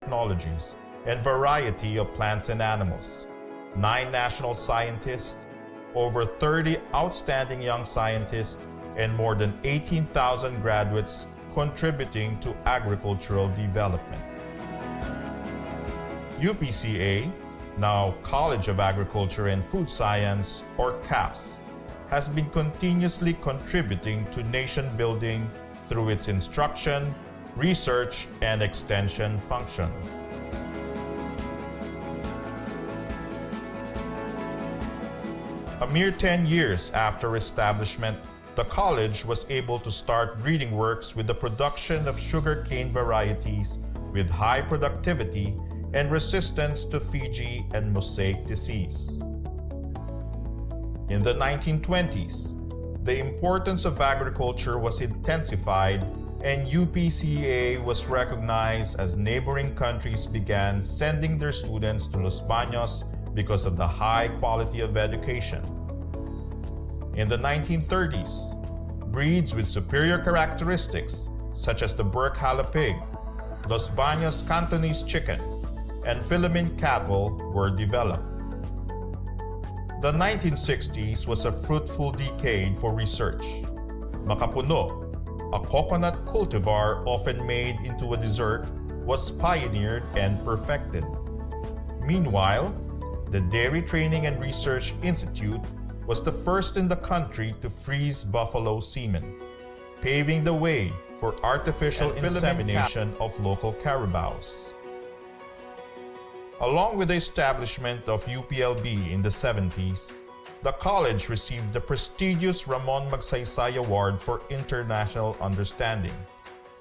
technologies, and variety of plants and animals, 9 national scientists, over 30 outstanding young scientists, and more than 18,000 graduates contributing to agricultural development. UPCA, now College of Agriculture and Food Science, or CAFS, has been continuously contributing to nation building through its instruction, research, and extension function. A mere 10 years after establishment, the college was able to start breeding works with the production of sugarcane varieties with high productivity and resistance to Fiji and mosaic disease. In the 1920s, the importance of agriculture was intensified and UPCA was recognized as neighboring countries began sending their students to Los Baños because of the high quality of education. In the 1930s, breeds with superior characteristics such as the Burkhala pig, Los Baños Cantonese chicken, and Philippine cattle were developed. The 1960s was a fruitful decade for research. Makapuno, a coconut cultivar often made into a dessert, was pioneered and perfected. Meanwhile, the Dairy Training and Research Institute was the first in the country to freeze buffalo semen, paving the way for artificial insemination of local carabaos. Along with the establishment of UPLB in the 70s, the college received the prestigious Ramon Magsaysay Award for International Understanding,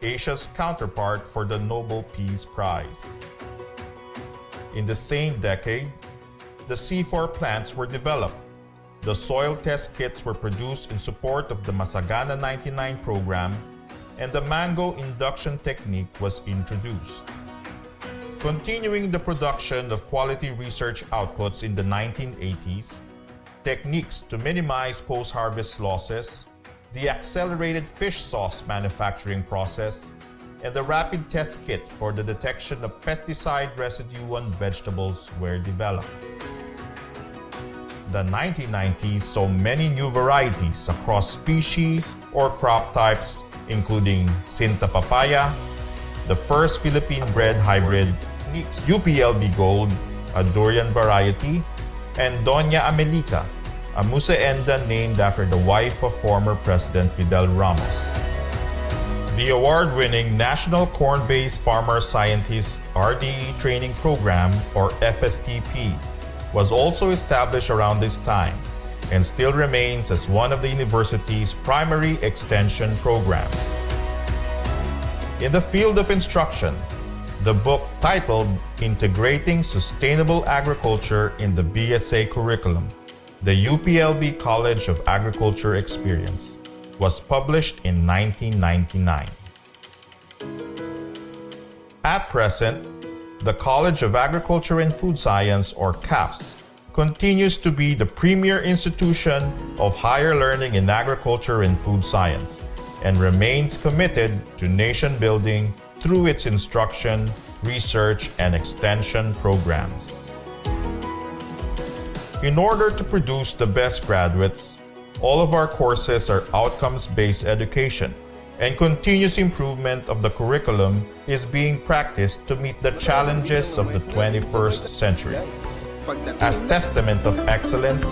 Asia's counterpart for the Nobel Peace Prize. In the same decade, the C4 plants were developed. The soil test kits were produced in support of the Masagana 99 program, and the mango induction technique was introduced. Continuing the production of quality research outputs in the 1980s, techniques to minimize post-harvest losses, the accelerated fish sauce manufacturing process, and the rapid test kit for the detection of pesticide residue on vegetables were developed. The 1990s saw many new varieties across species or crop types, including Sinta papaya, the first Philippine-bred hybrid, UPLB Gold, a durian variety, and Doña Amelita, a musaenda named after the wife of former President Fidel Ramos. The award-winning National Corn-Based Farmer Scientist RDE Training Program, or FSTP, was also established around this time and still remains as one of the university's primary extension programs. In the field of instruction, the book titled Integrating Sustainable Agriculture in the BSA Curriculum, the UPLB College of Agriculture Experience, was published in 1999. At present, the College of Agriculture and Food Science, or CAFS, continues to be the premier institution of higher learning in agriculture and food science, and remains committed to nation building through its instruction, research, and extension programs. In order to produce the best graduates, all of our courses are outcomes-based education, and continuous improvement of the curriculum is being practiced to meet the challenges of the 21st century. As testament of excellence,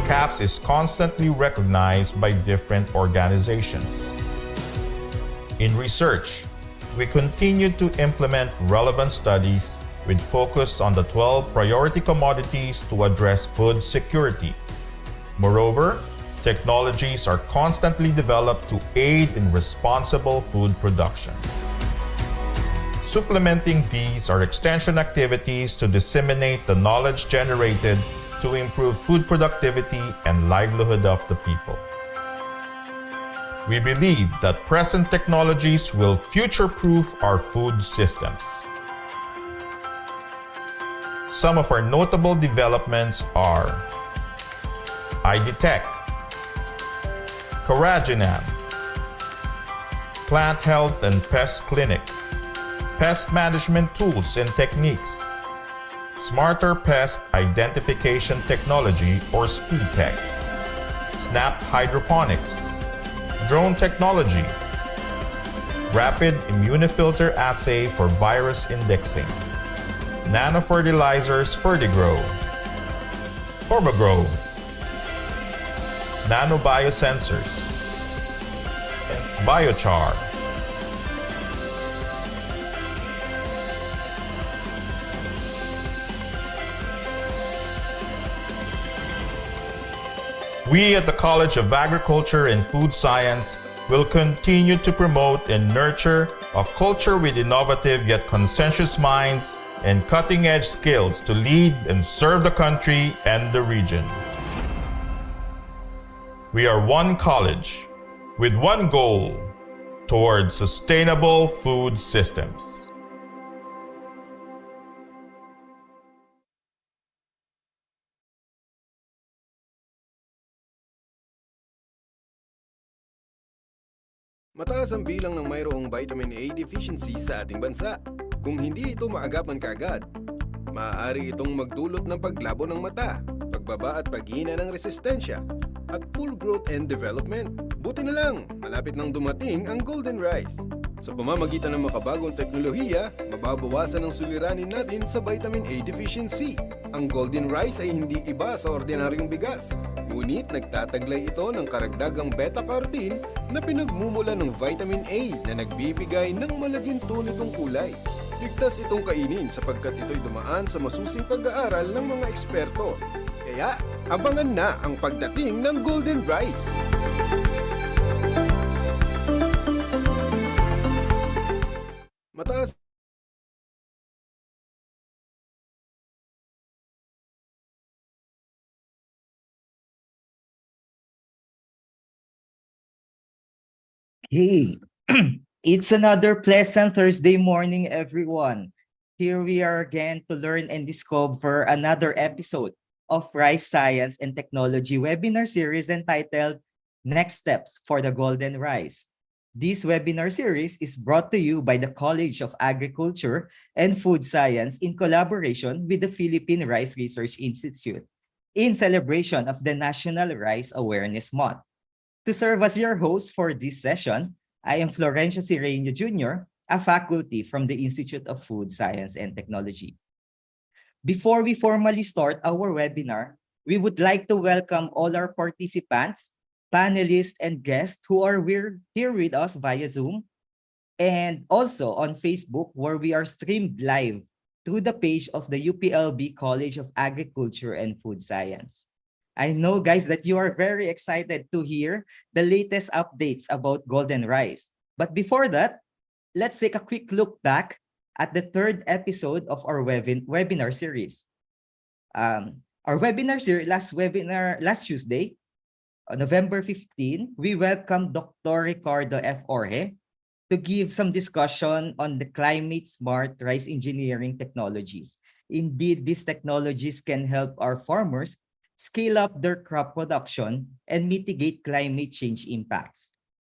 CAFS is constantly recognized by different organizations. In research, we continue to implement relevant studies with focus on the 12 priority commodities to address food security. Moreover, technologies are constantly developed to aid in responsible food production. Supplementing these are extension activities to disseminate the knowledge generated to improve food productivity and livelihood of the people. We believe that present technologies will future-proof our food systems. Some of our notable developments are IDTech, Caraginam, Plant Health and Pest Clinic, pest management tools and techniques, smarter pest identification technology or speed tech, snap hydroponics, drone technology, rapid immunofilter assay for virus indexing, nanofertilizers Fertigrow, Turbogrow, nanobiosensors, and biochar. We at the College of Agriculture and Food Science will continue to promote and nurture a culture with innovative yet conscientious minds and cutting-edge skills to lead and serve the country and the region. We are one college with one goal towards sustainable food systems. Mataas ang bilang ng mayroong vitamin A deficiency sa ating bansa. Kung hindi ito maagapan kaagad, maaari itong magdulot ng paglabo ng mata, pagbaba at paghina ng resistensya, at poor growth and development. Buti na lang, malapit nang dumating ang golden rice. Sa pamamagitan ng makabagong teknolohiya, mababawasan ang suliranin natin sa vitamin A deficiency. Ang golden rice ay hindi iba sa ordinaryong bigas. Ngunit nagtataglay ito ng karagdagang beta-carotene na pinagmumula ng vitamin A na nagbibigay ng malaginto nitong kulay. Ligtas itong kainin sapagkat ito'y dumaan sa masusing pag-aaral ng mga eksperto. Kaya, abangan na ang pagdating ng golden rice! Mataas Hey, it's another pleasant Thursday morning, everyone. Here we are again to learn and discover another episode of Rice Science and Technology webinar series entitled Next Steps for the Golden Rice. This webinar series is brought to you by the College of Agriculture and Food Science in collaboration with the Philippine Rice Research Institute in celebration of the National Rice Awareness Month. To serve as your host for this session, I am Florencio Sireño Jr., a faculty from the Institute of Food Science and Technology. Before we formally start our webinar, we would like to welcome all our participants, panelists, and guests who are here with us via Zoom, and also on Facebook, where we are streamed live through the page of the UPLB College of Agriculture and Food Science. I know, guys, that you are very excited to hear the latest updates about golden rice. But before that, let's take a quick look back at the third episode of our webinar series. Our webinar series, last Tuesday, on November 15, we welcomed Dr. Ricardo F. Orhe to give some discussion on the climate-smart rice engineering technologies. Indeed, these technologies can help our farmers scale up their crop production and mitigate climate change impacts.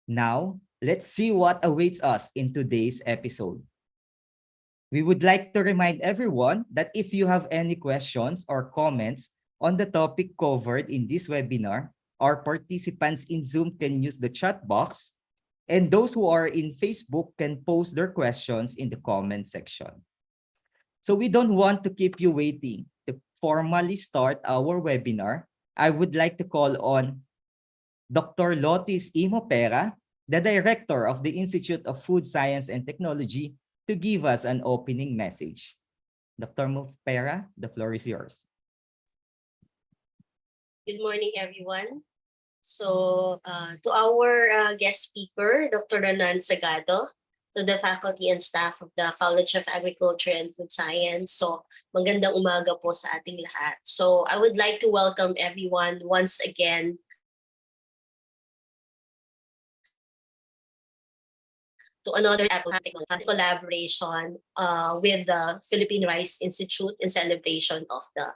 Now, let's see what awaits us in today's episode. We would like to remind everyone that if you have any questions or comments on the topic covered in this webinar, our participants in Zoom can use the chat box, and those who are in Facebook can post their questions in the comment section. So we don't want to keep you waiting. To formally start our webinar, I would like to call on Dr. Lotis E. Mopera, the Director of the Institute of Food Science and Technology, to give us an opening message. Dr. Mopera, the floor is yours. Good morning, everyone. So, to our guest speaker, Dr. Renan Sagado, to the faculty and staff of the College of Agriculture and Food Science. So, magandang umaga po sa ating lahat. So, I would like to welcome everyone once again to another collaboration with the Philippine Rice Institute in celebration of the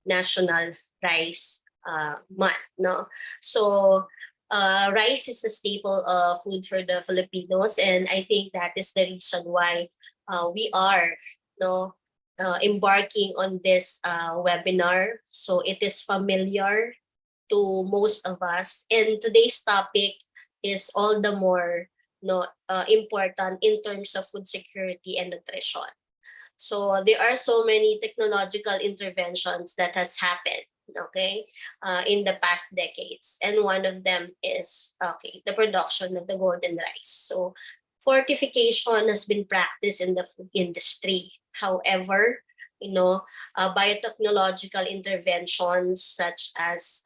National Rice Month. No? So, rice is a staple food for the Filipinos, and I think that is the reason why we are no embarking on this webinar. So it is familiar to most of us. And today's topic is all the more important in terms of food security and nutrition. So there are so many technological interventions that has happened, okay, in the past decades, and one of them is the production of the golden rice. So fortification has been practiced in the food industry. However, biotechnological interventions such as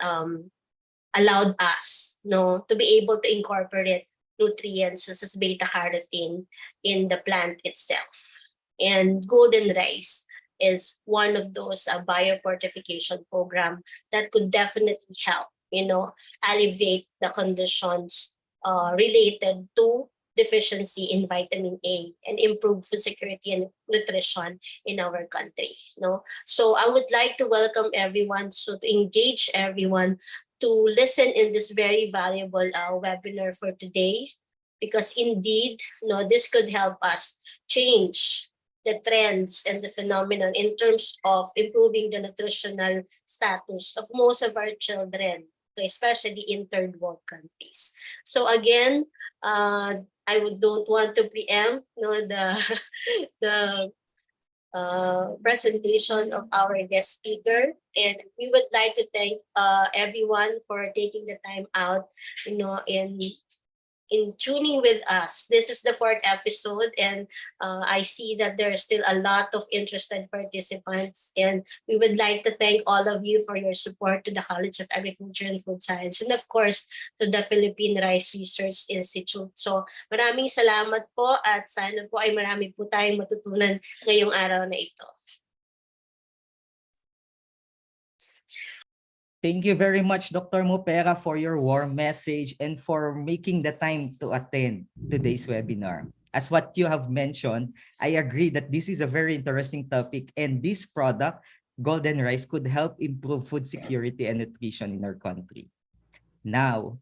allowed us to be able to incorporate nutrients such as beta carotene in the plant itself. And golden rice is one of those biofortification program that could definitely help, alleviate the conditions related to deficiency in vitamin A and improve food security and nutrition in our country. So I would like to welcome everyone, so to engage everyone to listen in this very valuable webinar for today, because indeed, this could help us change the trends and the phenomenon in terms of improving the nutritional status of most of our children, especially in third world countries. So again, don't want to preempt the the presentation of our guest speaker. And we would like to thank everyone for taking the time out, in tuning with us. This is the fourth episode, and I see that there are still a lot of interested participants. And we would like to thank all of you for your support to the College of Agriculture and Food Science, and of course, to the Philippine Rice Research Institute. So maraming salamat po, at sana po ay marami po tayong matutunan ngayong araw na ito. Thank you very much, Dr. Mopera, for your warm message and for making the time to attend today's webinar. As what you have mentioned, I agree that this is a very interesting topic, and this product, golden rice, could help improve food security and nutrition in our country. Now,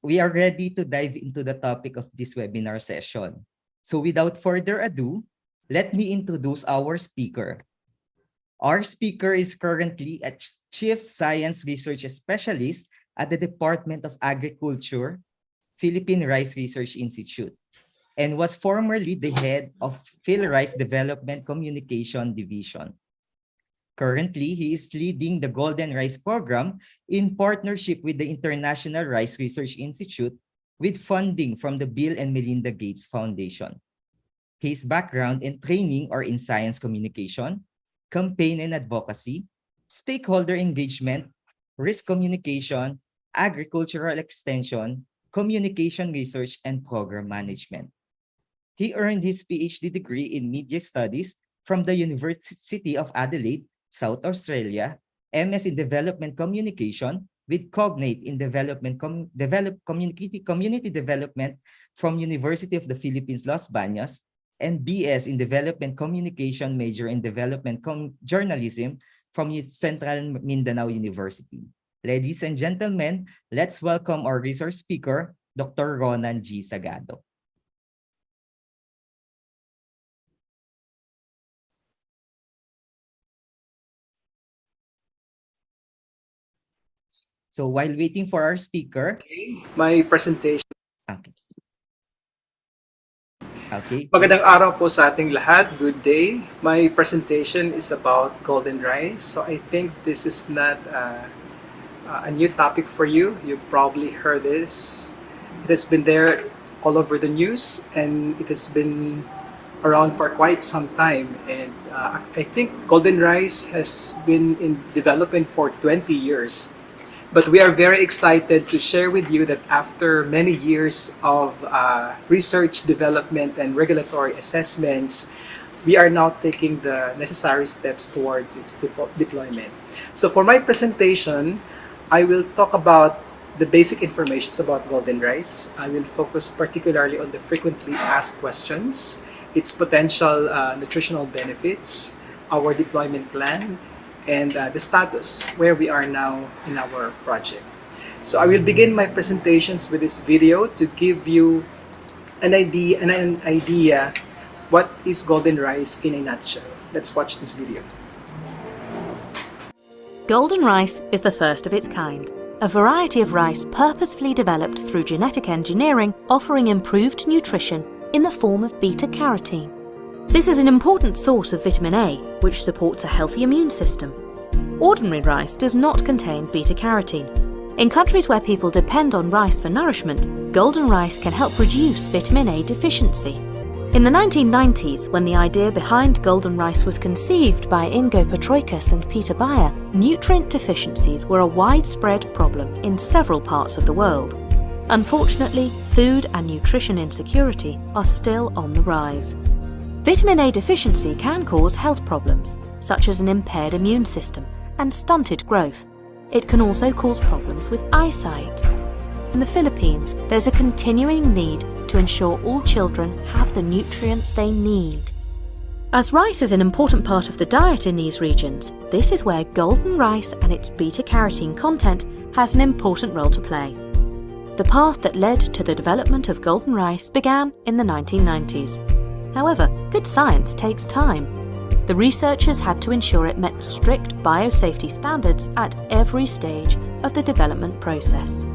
we are ready to dive into the topic of this webinar session. So without further ado, let me introduce our speaker. Our speaker is currently a Chief Science Research Specialist at the Department of Agriculture, Philippine Rice Research Institute, and was formerly the head of PhilRice Development Communication Division. Currently, he is leading the Golden Rice Program in partnership with the International Rice Research Institute with funding from the Bill and Melinda Gates Foundation. His background and training are in science communication, campaign and advocacy, stakeholder engagement, risk communication, agricultural extension, communication research, and program management. He earned his PhD degree in media studies from the University of Adelaide, South Australia, MS in development communication with Cognate in community development from University of the Philippines, Los Baños, and BS in Development Communication, major in Development Journalism from Central Mindanao University. Ladies and gentlemen, let's welcome our resource speaker, Dr. Ronan G. Sagado. So while waiting for our speaker, my presentation. okay. Okay. Magandang araw po sa ating lahat. Good day. My presentation is about golden rice. So I think this is not a new topic for you. You've probably heard this. It has been there all over the news, and it has been around for quite some time. And I think golden rice has been in development for 20 years. But we are very excited to share with you that after many years of research, development, and regulatory assessments, we are now taking the necessary steps towards its deployment. So for my presentation, I will talk about the basic information about golden rice. I will focus particularly on the frequently asked questions, its potential nutritional benefits, our deployment plan, and the status where we are now in our project. So I will begin my presentations with this video to give you an idea what is golden rice in a nutshell. Let's watch this video. Golden rice is the first of its kind, a variety of rice purposefully developed through genetic engineering, offering improved nutrition in the form of beta-carotene. This is an important source of vitamin A, which supports a healthy immune system. Ordinary rice does not contain beta-carotene. In countries where people depend on rice for nourishment, golden rice can help reduce vitamin A deficiency. In the 1990s, when the idea behind golden rice was conceived by Ingo Petroikas and Peter Bayer, nutrient deficiencies were a widespread problem in several parts of the world. Unfortunately, food and nutrition insecurity are still on the rise. Vitamin A deficiency can cause health problems, such as an impaired immune system and stunted growth. It can also cause problems with eyesight. In the Philippines, there's a continuing need to ensure all children have the nutrients they need. As rice is an important part of the diet in these regions, this is where golden rice and its beta-carotene content has an important role to play. The path that led to the development of golden rice began in the 1990s. However, good science takes time. The researchers had to ensure it met strict biosafety standards at every stage of the development process.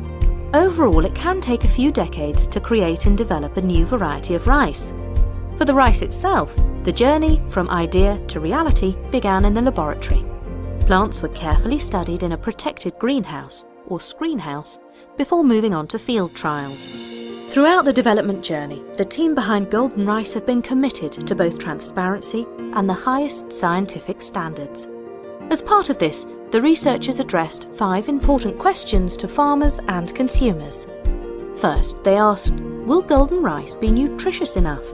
Overall, it can take a few decades to create and develop a new variety of rice. For the rice itself, the journey from idea to reality began in the laboratory. Plants were carefully studied in a protected greenhouse, or screenhouse, before moving on to field trials. Throughout the development journey, the team behind golden rice have been committed to both transparency and the highest scientific standards. As part of this, the researchers addressed 5 important questions to farmers and consumers. First, they asked, will golden rice be nutritious enough?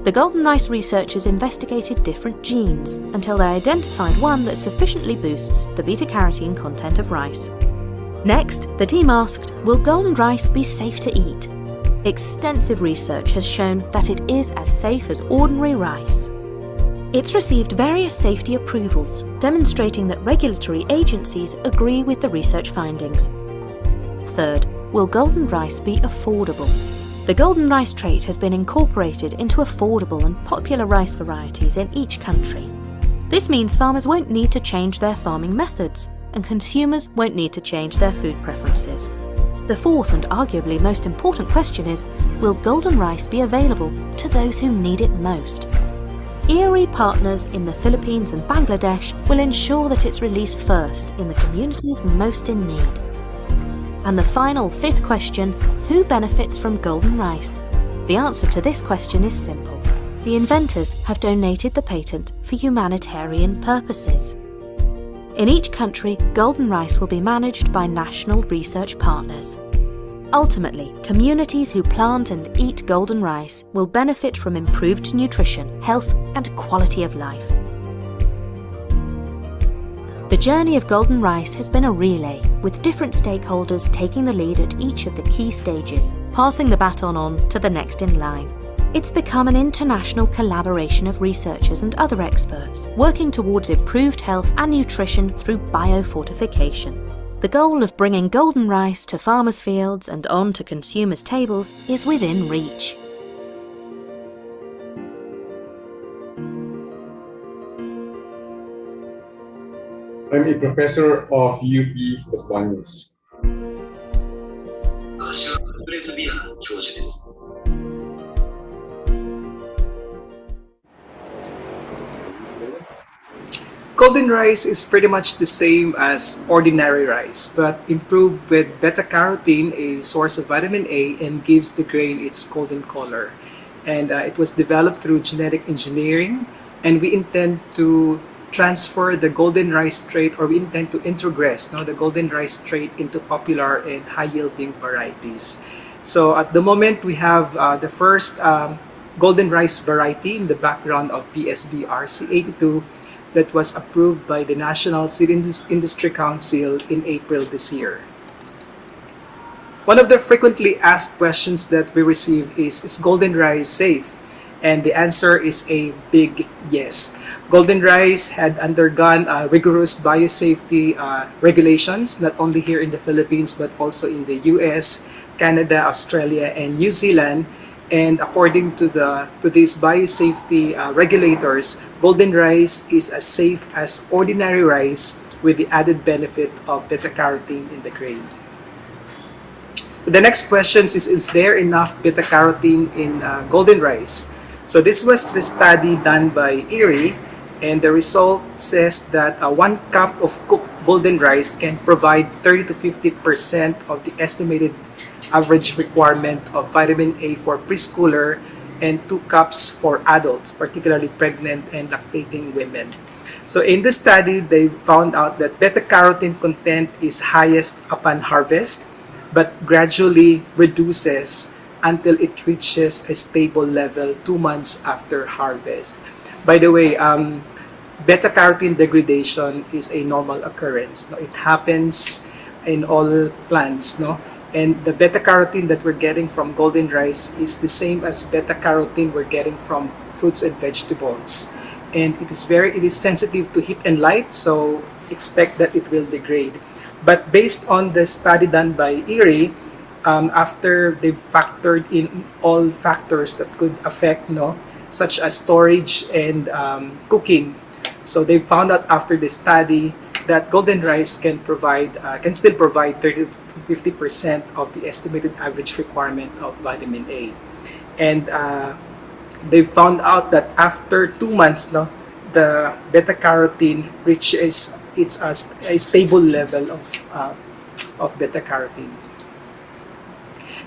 The golden rice researchers investigated different genes until they identified one that sufficiently boosts the beta-carotene content of rice. Next, the team asked, will golden rice be safe to eat? Extensive research has shown that it is as safe as ordinary rice. It's received various safety approvals, demonstrating that regulatory agencies agree with the research findings. Third, will golden rice be affordable? The golden rice trait has been incorporated into affordable and popular rice varieties in each country. This means farmers won't need to change their farming methods, and consumers won't need to change their food preferences. The fourth and arguably most important question is, will golden rice be available to those who need it most? ERE partners in the Philippines and Bangladesh will ensure that it's released first in the communities most in need. And the final 5th question, who benefits from golden rice? The answer to this question is simple. The inventors have donated the patent for humanitarian purposes. In each country, golden rice will be managed by national research partners. Ultimately, communities who plant and eat golden rice will benefit from improved nutrition, health, and quality of life. The journey of golden rice has been a relay, with different stakeholders taking the lead at each of the key stages, passing the baton on to the next in line. It's become an international collaboration of researchers and other experts, working towards improved health and nutrition through biofortification. The goal of bringing golden rice to farmers' fields and on to consumers' tables is within reach. I'm a professor of UP Los Baños. 私はプレスビア教授です。 Golden rice is pretty much the same as ordinary rice, but improved with beta-carotene, a source of vitamin A, and gives the grain its golden color. And it was developed through genetic engineering, and we intend to transfer the golden rice trait, or we intend to introgress the golden rice trait into popular and high-yielding varieties. So at the moment, we have the first golden rice variety in the background of PSBR C82 that was approved by the National Seed Industry Council in April this year. One of the frequently asked questions that we receive is golden rice safe? And the answer is a big yes. Golden rice had undergone rigorous biosafety regulations, not only here in the Philippines, but also in the US, Canada, Australia, and New Zealand. And according to these biosafety regulators, golden rice is as safe as ordinary rice with the added benefit of beta carotene in the grain. So the next question is there enough beta carotene in golden rice? So this was the study done by Erie, and the result says that 1 cup of cooked golden rice can provide 30 to 50% of the estimated average requirement of vitamin A for preschooler and 2 cups for adults, particularly pregnant and lactating women. So in the study, they found out that beta carotene content is highest upon harvest, but gradually reduces until it reaches a stable level 2 months after harvest. By the way, beta carotene degradation is a normal occurrence. No? It happens in all plants, no? And the beta carotene that we're getting from golden rice is the same as beta carotene we're getting from fruits and vegetables. And it is sensitive to heat and light, so expect that it will degrade. But based on the study done by Erie, after they've factored in all factors that could affect, no, such as storage and cooking, so they found out after the study that golden rice can still provide 30 to 50% of the estimated average requirement of vitamin A, and they found out that after 2 months, no, the beta carotene reaches a stable level of beta carotene.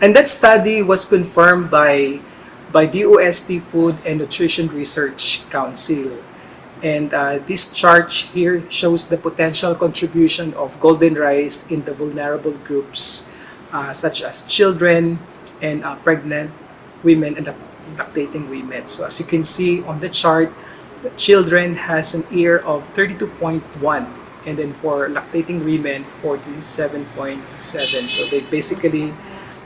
And that study was confirmed by DOST Food and Nutrition Research Council. And this chart here shows the potential contribution of golden rice in the vulnerable groups, such as children and pregnant women and lactating women. So as you can see on the chart, the children has an ear of 32.1, and then for lactating women 47.7. So they basically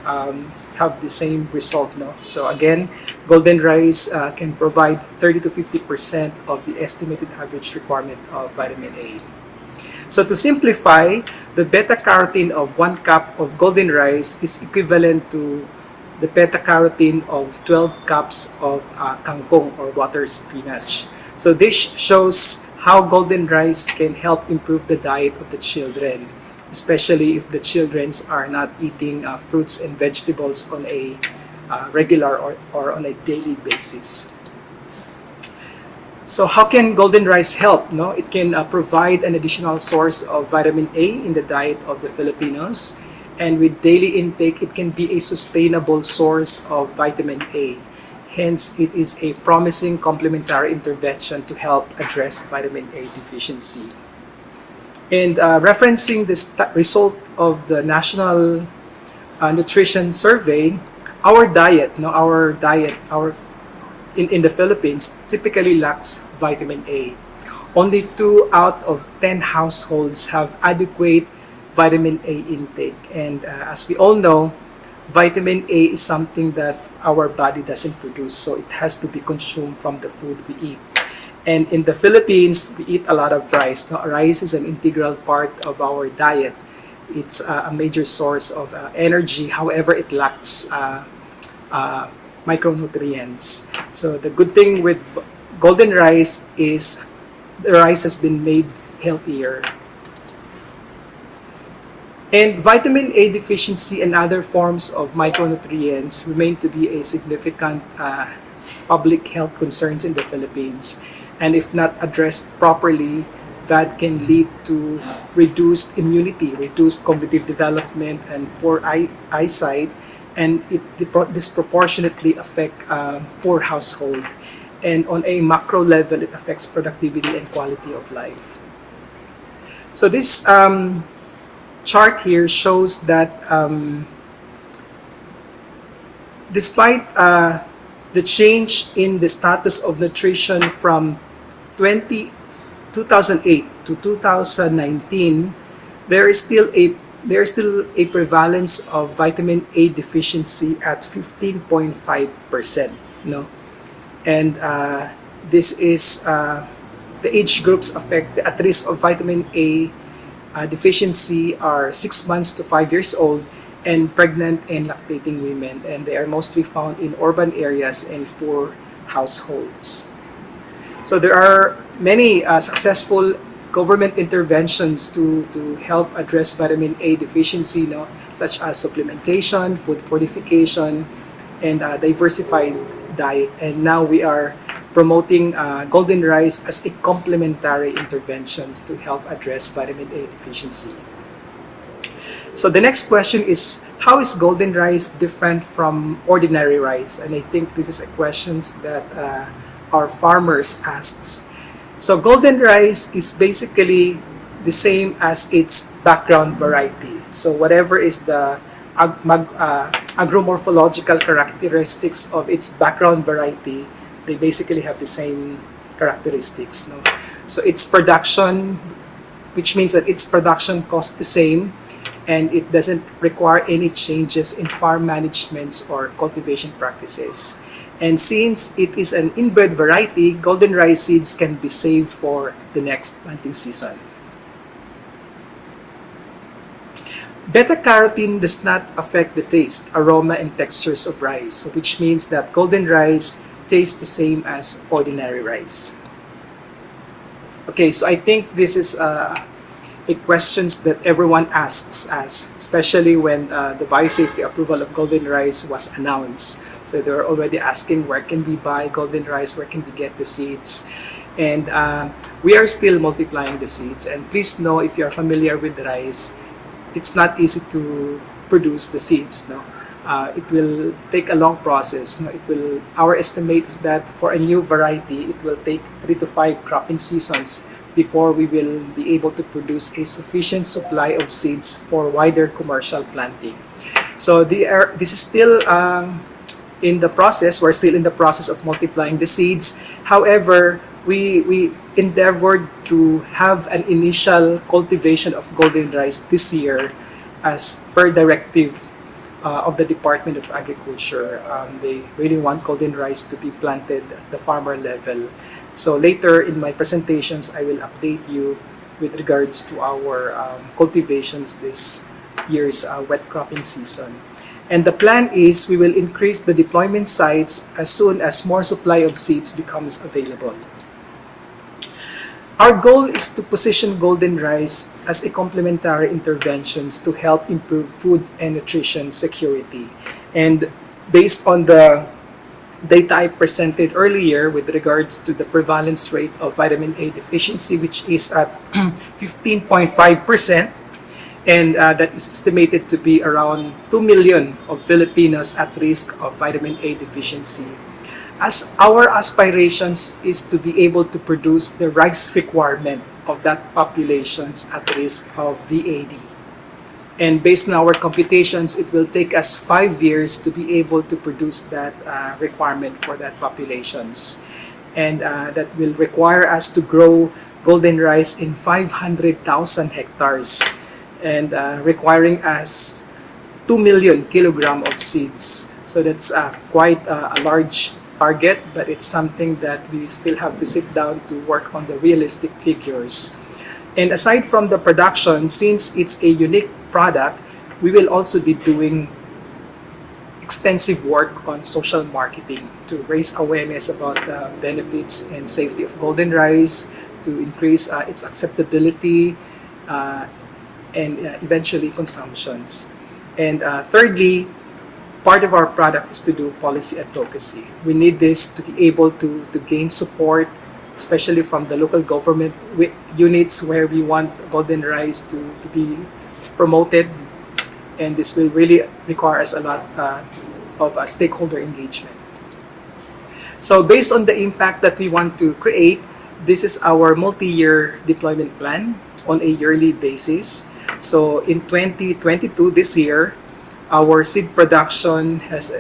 have the same result, no? So again, golden rice can provide 30 to 50% of the estimated average requirement of vitamin A. So to simplify, the beta carotene of 1 cup of golden rice is equivalent to the beta carotene of 12 cups of kangkong or water spinach. So this shows how golden rice can help improve the diet of the children, especially if the children are not eating fruits and vegetables on a regular or on a daily basis. So how can golden rice help? No, it can provide an additional source of vitamin A in the diet of the Filipinos, and with daily intake, it can be a sustainable source of vitamin A. Hence, it is a promising complementary intervention to help address vitamin A deficiency. And referencing this result of the National Nutrition Survey, our diet, in the Philippines typically lacks vitamin A. Only 2 out of 10 households have adequate vitamin A intake. And as we all know, vitamin A is something that our body doesn't produce, so it has to be consumed from the food we eat. And in the Philippines, we eat a lot of rice. Now, rice is an integral part of our diet. It's a major source of energy. However, it lacks micronutrients. So the good thing with golden rice is the rice has been made healthier. And vitamin A deficiency and other forms of micronutrients remain to be a significant public health concerns in the Philippines. And if not addressed properly, that can lead to reduced immunity, reduced cognitive development, and poor eyesight, and it disproportionately affect poor household. And on a macro level, it affects productivity and quality of life. So this chart here shows that despite the change in the status of nutrition from 2008 to 2019, there is still a prevalence of vitamin A deficiency at 15.5%. No, and this is the age groups affected at risk of vitamin A deficiency are 6 months to 5 years old, and pregnant and lactating women, and they are mostly found in urban areas and poor households. So there are many successful government interventions to help address vitamin A deficiency, such as supplementation, food fortification, and diversified diet. And now we are promoting golden rice as a complementary intervention to help address vitamin A deficiency. So the next question is, how is golden rice different from ordinary rice? And I think this is a question that our farmers asks. So golden rice is basically the same as its background variety. So whatever is the agromorphological characteristics of its background variety, they basically have the same characteristics. No? So its production, which means that its production costs the same, and it doesn't require any changes in farm managements or cultivation practices. And since it is an inbred variety, golden rice seeds can be saved for the next planting season. Beta-carotene does not affect the taste, aroma, and textures of rice, which means that golden rice tastes the same as ordinary rice. Okay, so I think this is a questions that everyone asks us, especially when the biosafety approval of golden rice was announced. So they're already asking, where can we buy golden rice, where can we get the seeds? And we are still multiplying the seeds. And please know, if you're familiar with rice, it's not easy to produce the seeds. No, it will take a long process. No, our estimate is that for a new variety, it will take 3 to 5 cropping seasons before we will be able to produce a sufficient supply of seeds for wider commercial planting. So this is still in the process. We're still in the process of multiplying the seeds. However, we endeavored to have an initial cultivation of golden rice this year as per directive of the Department of Agriculture. They really want golden rice to be planted at the farmer level. So later in my presentations, I will update you with regards to our cultivations this year's wet cropping season. And the plan is we will increase the deployment sites as soon as more supply of seeds becomes available. Our goal is to position golden rice as a complementary interventions to help improve food and nutrition security. And based on the data I presented earlier with regards to the prevalence rate of vitamin A deficiency, which is at 15.5%, and that is estimated to be around 2 million of Filipinos at risk of vitamin A deficiency. As our aspirations is to be able to produce the rice requirement of that populations at risk of VAD. And based on our computations, it will take us 5 years to be able to produce that requirement for that populations. And that will require us to grow golden rice in 500,000 hectares and requiring us 2 million kilogram of seeds. So that's quite a large target, but it's something that we still have to sit down to work on the realistic figures. And aside from the production, since it's a unique product, we will also be doing extensive work on social marketing to raise awareness about the benefits and safety of golden rice, to increase its acceptability and eventually consumptions. And thirdly, part of our product is to do policy advocacy. We need this to be able to gain support, especially from the local government units where we want golden rice to be promoted, and this will really require us a lot of stakeholder engagement. So based on the impact that we want to create, this is our multi-year deployment plan on a yearly basis. So in 2022, this year, our seed production has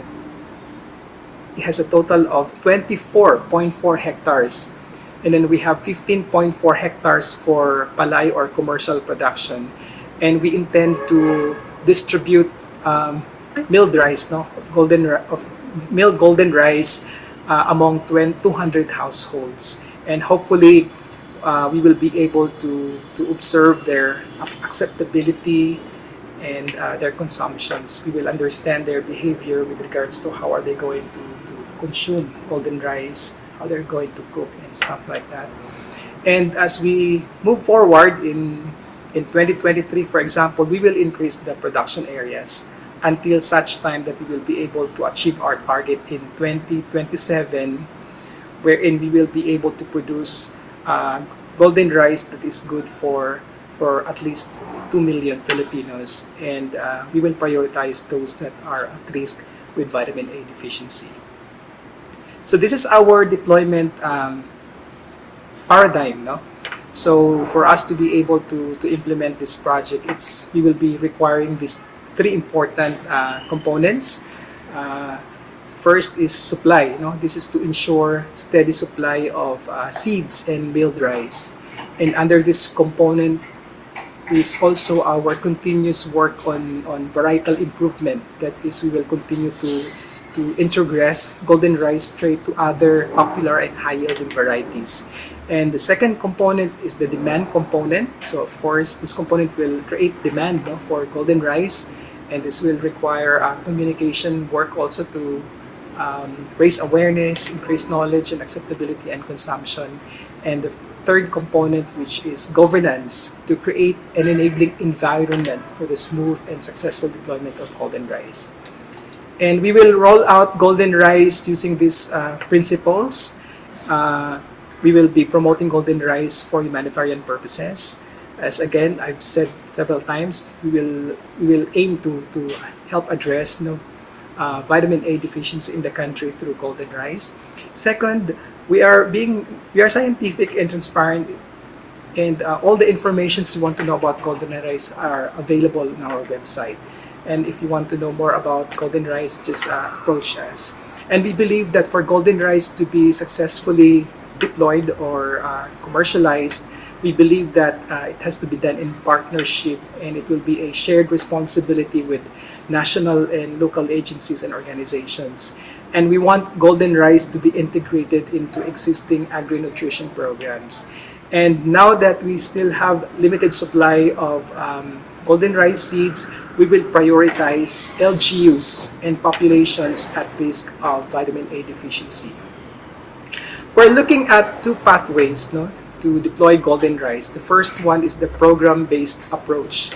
a total of 24.4 hectares. And then we have 15.4 hectares for palay or commercial production. And we intend to distribute milled rice, of milled golden rice among 200 households. And hopefully, we will be able to observe their acceptability and their consumptions. We will understand their behavior with regards to how are they going to consume golden rice, how they're going to cook and stuff like that. And as we move forward in 2023, for example, we will increase the production areas until such time that we will be able to achieve our target in 2027, wherein we will be able to produce golden rice that is good for at least 2 million Filipinos, and we will prioritize those that are at risk with vitamin A deficiency. So this is our deployment paradigm, no? So for us to be able to implement this project, we will be requiring these three important components. First is supply. This is to ensure steady supply of seeds and milled rice. And under this component is also our continuous work on varietal improvement. That is, we will continue to introgress golden rice trait to other popular and high-yielding varieties. And the second component is the demand component. So of course, this component will create demand for golden rice, and this will require communication work also to raise awareness, increase knowledge and acceptability and consumption. And the third component, which is governance, to create an enabling environment for the smooth and successful deployment of golden rice. And we will roll out golden rice using these principles. We will be promoting golden rice for humanitarian purposes. As again, I've said several times, we will aim to help address vitamin A deficiency in the country through golden rice. Second, we are scientific and transparent, and all the informations you want to know about golden rice are available on our website. And if you want to know more about golden rice, just approach us. And we believe that for golden rice to be successfully deployed or commercialized, we believe that it has to be done in partnership, and it will be a shared responsibility with national and local agencies and organizations. And we want golden rice to be integrated into existing agri-nutrition programs. And now that we still have limited supply of golden rice seeds, we will prioritize LGUs and populations at risk of vitamin A deficiency. We're looking at two pathways to deploy golden rice. The first one is the program-based approach.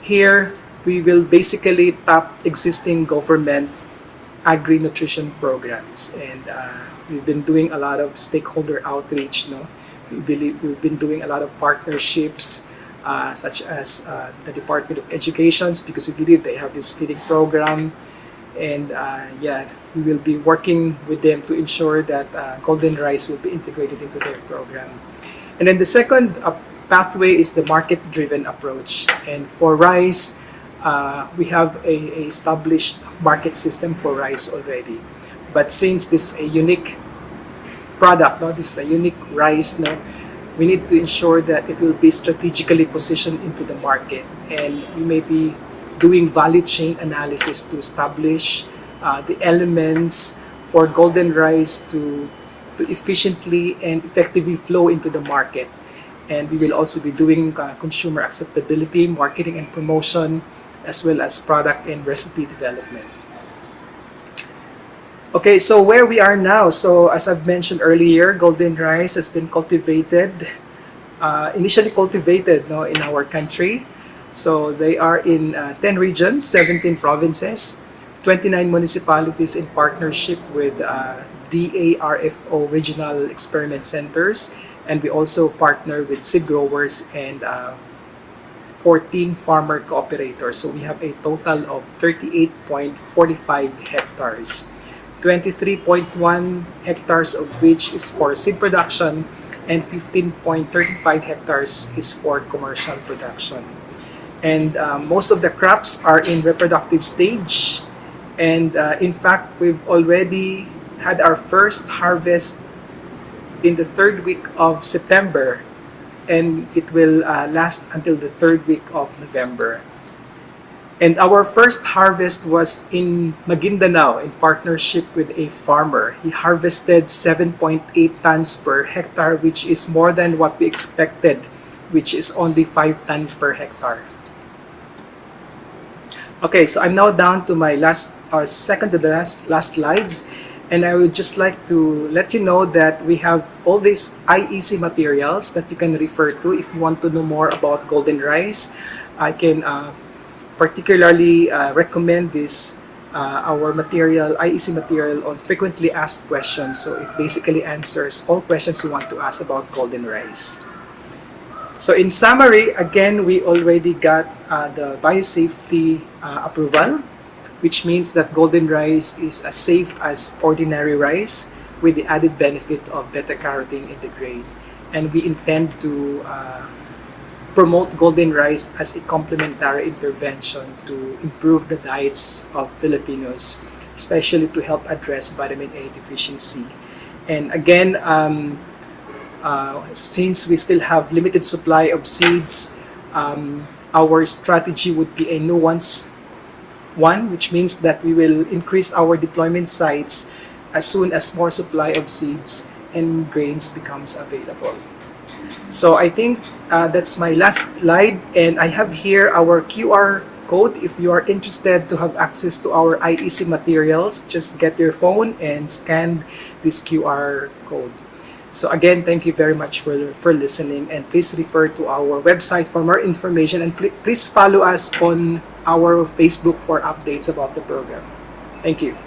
Here, we will basically tap existing government agri-nutrition programs, and we've been doing a lot of stakeholder outreach. We've been doing a lot of partnerships, such as the Department of Education, because we believe they have this feeding program, and we will be working with them to ensure that golden rice will be integrated into their program. And then the second pathway is the market-driven approach. And for rice, we have a established market system for rice already. But since this is a unique product, this is a unique rice, we need to ensure that it will be strategically positioned into the market. And we may be doing value chain analysis to establish the elements for golden rice to efficiently and effectively flow into the market. And we will also be doing consumer acceptability, marketing and promotion, as well as product and recipe development. Okay, so where we are now. So as I've mentioned earlier, golden rice has been cultivated, initially cultivated in our country. So they are in 10 regions, 17 provinces, 29 municipalities in partnership with DARFO regional experiment centers, and we also partner with seed growers and 14 farmer cooperators. So we have a total of 38.45 hectares. 23.1 hectares of which is for seed production, and 15.35 hectares is for commercial production. And most of the crops are in reproductive stage. And in fact, we've already had our first harvest in the third week of September, and it will last until the third week of November. And our first harvest was in Maguindanao in partnership with a farmer. He harvested 7.8 tons per hectare, which is more than what we expected, which is only 5 tons per hectare. Okay, so I'm now down to my last, or second to the last slides, and I would just like to let you know that we have all these IEC materials that you can refer to if you want to know more about golden rice. I can particularly recommend this our material, IEC material on frequently asked questions. So it basically answers all questions you want to ask about golden rice. So in summary, again, we already got the biosafety approval, which means that golden rice is as safe as ordinary rice with the added benefit of beta-carotene in the grain. And we intend to promote golden rice as a complementary intervention to improve the diets of Filipinos, especially to help address vitamin A deficiency. And again, since we still have limited supply of seeds, our strategy would be a nuanced one, which means that we will increase our deployment sites as soon as more supply of seeds and grains becomes available. So I think that's my last slide, and I have here our QR code. If you are interested to have access to our IEC materials, just get your phone and scan this QR code. So again, thank you very much for listening, and please refer to our website for more information, and please follow us on our Facebook for updates about the program. Thank you.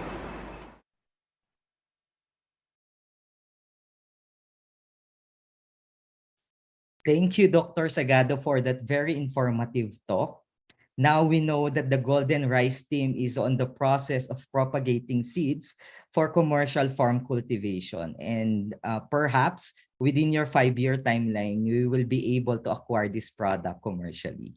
Thank you, Dr. Sagado, for that very informative talk. Now we know that the Golden Rice team is on the process of propagating seeds for commercial farm cultivation. And perhaps within your 5-year timeline, you will be able to acquire this product commercially.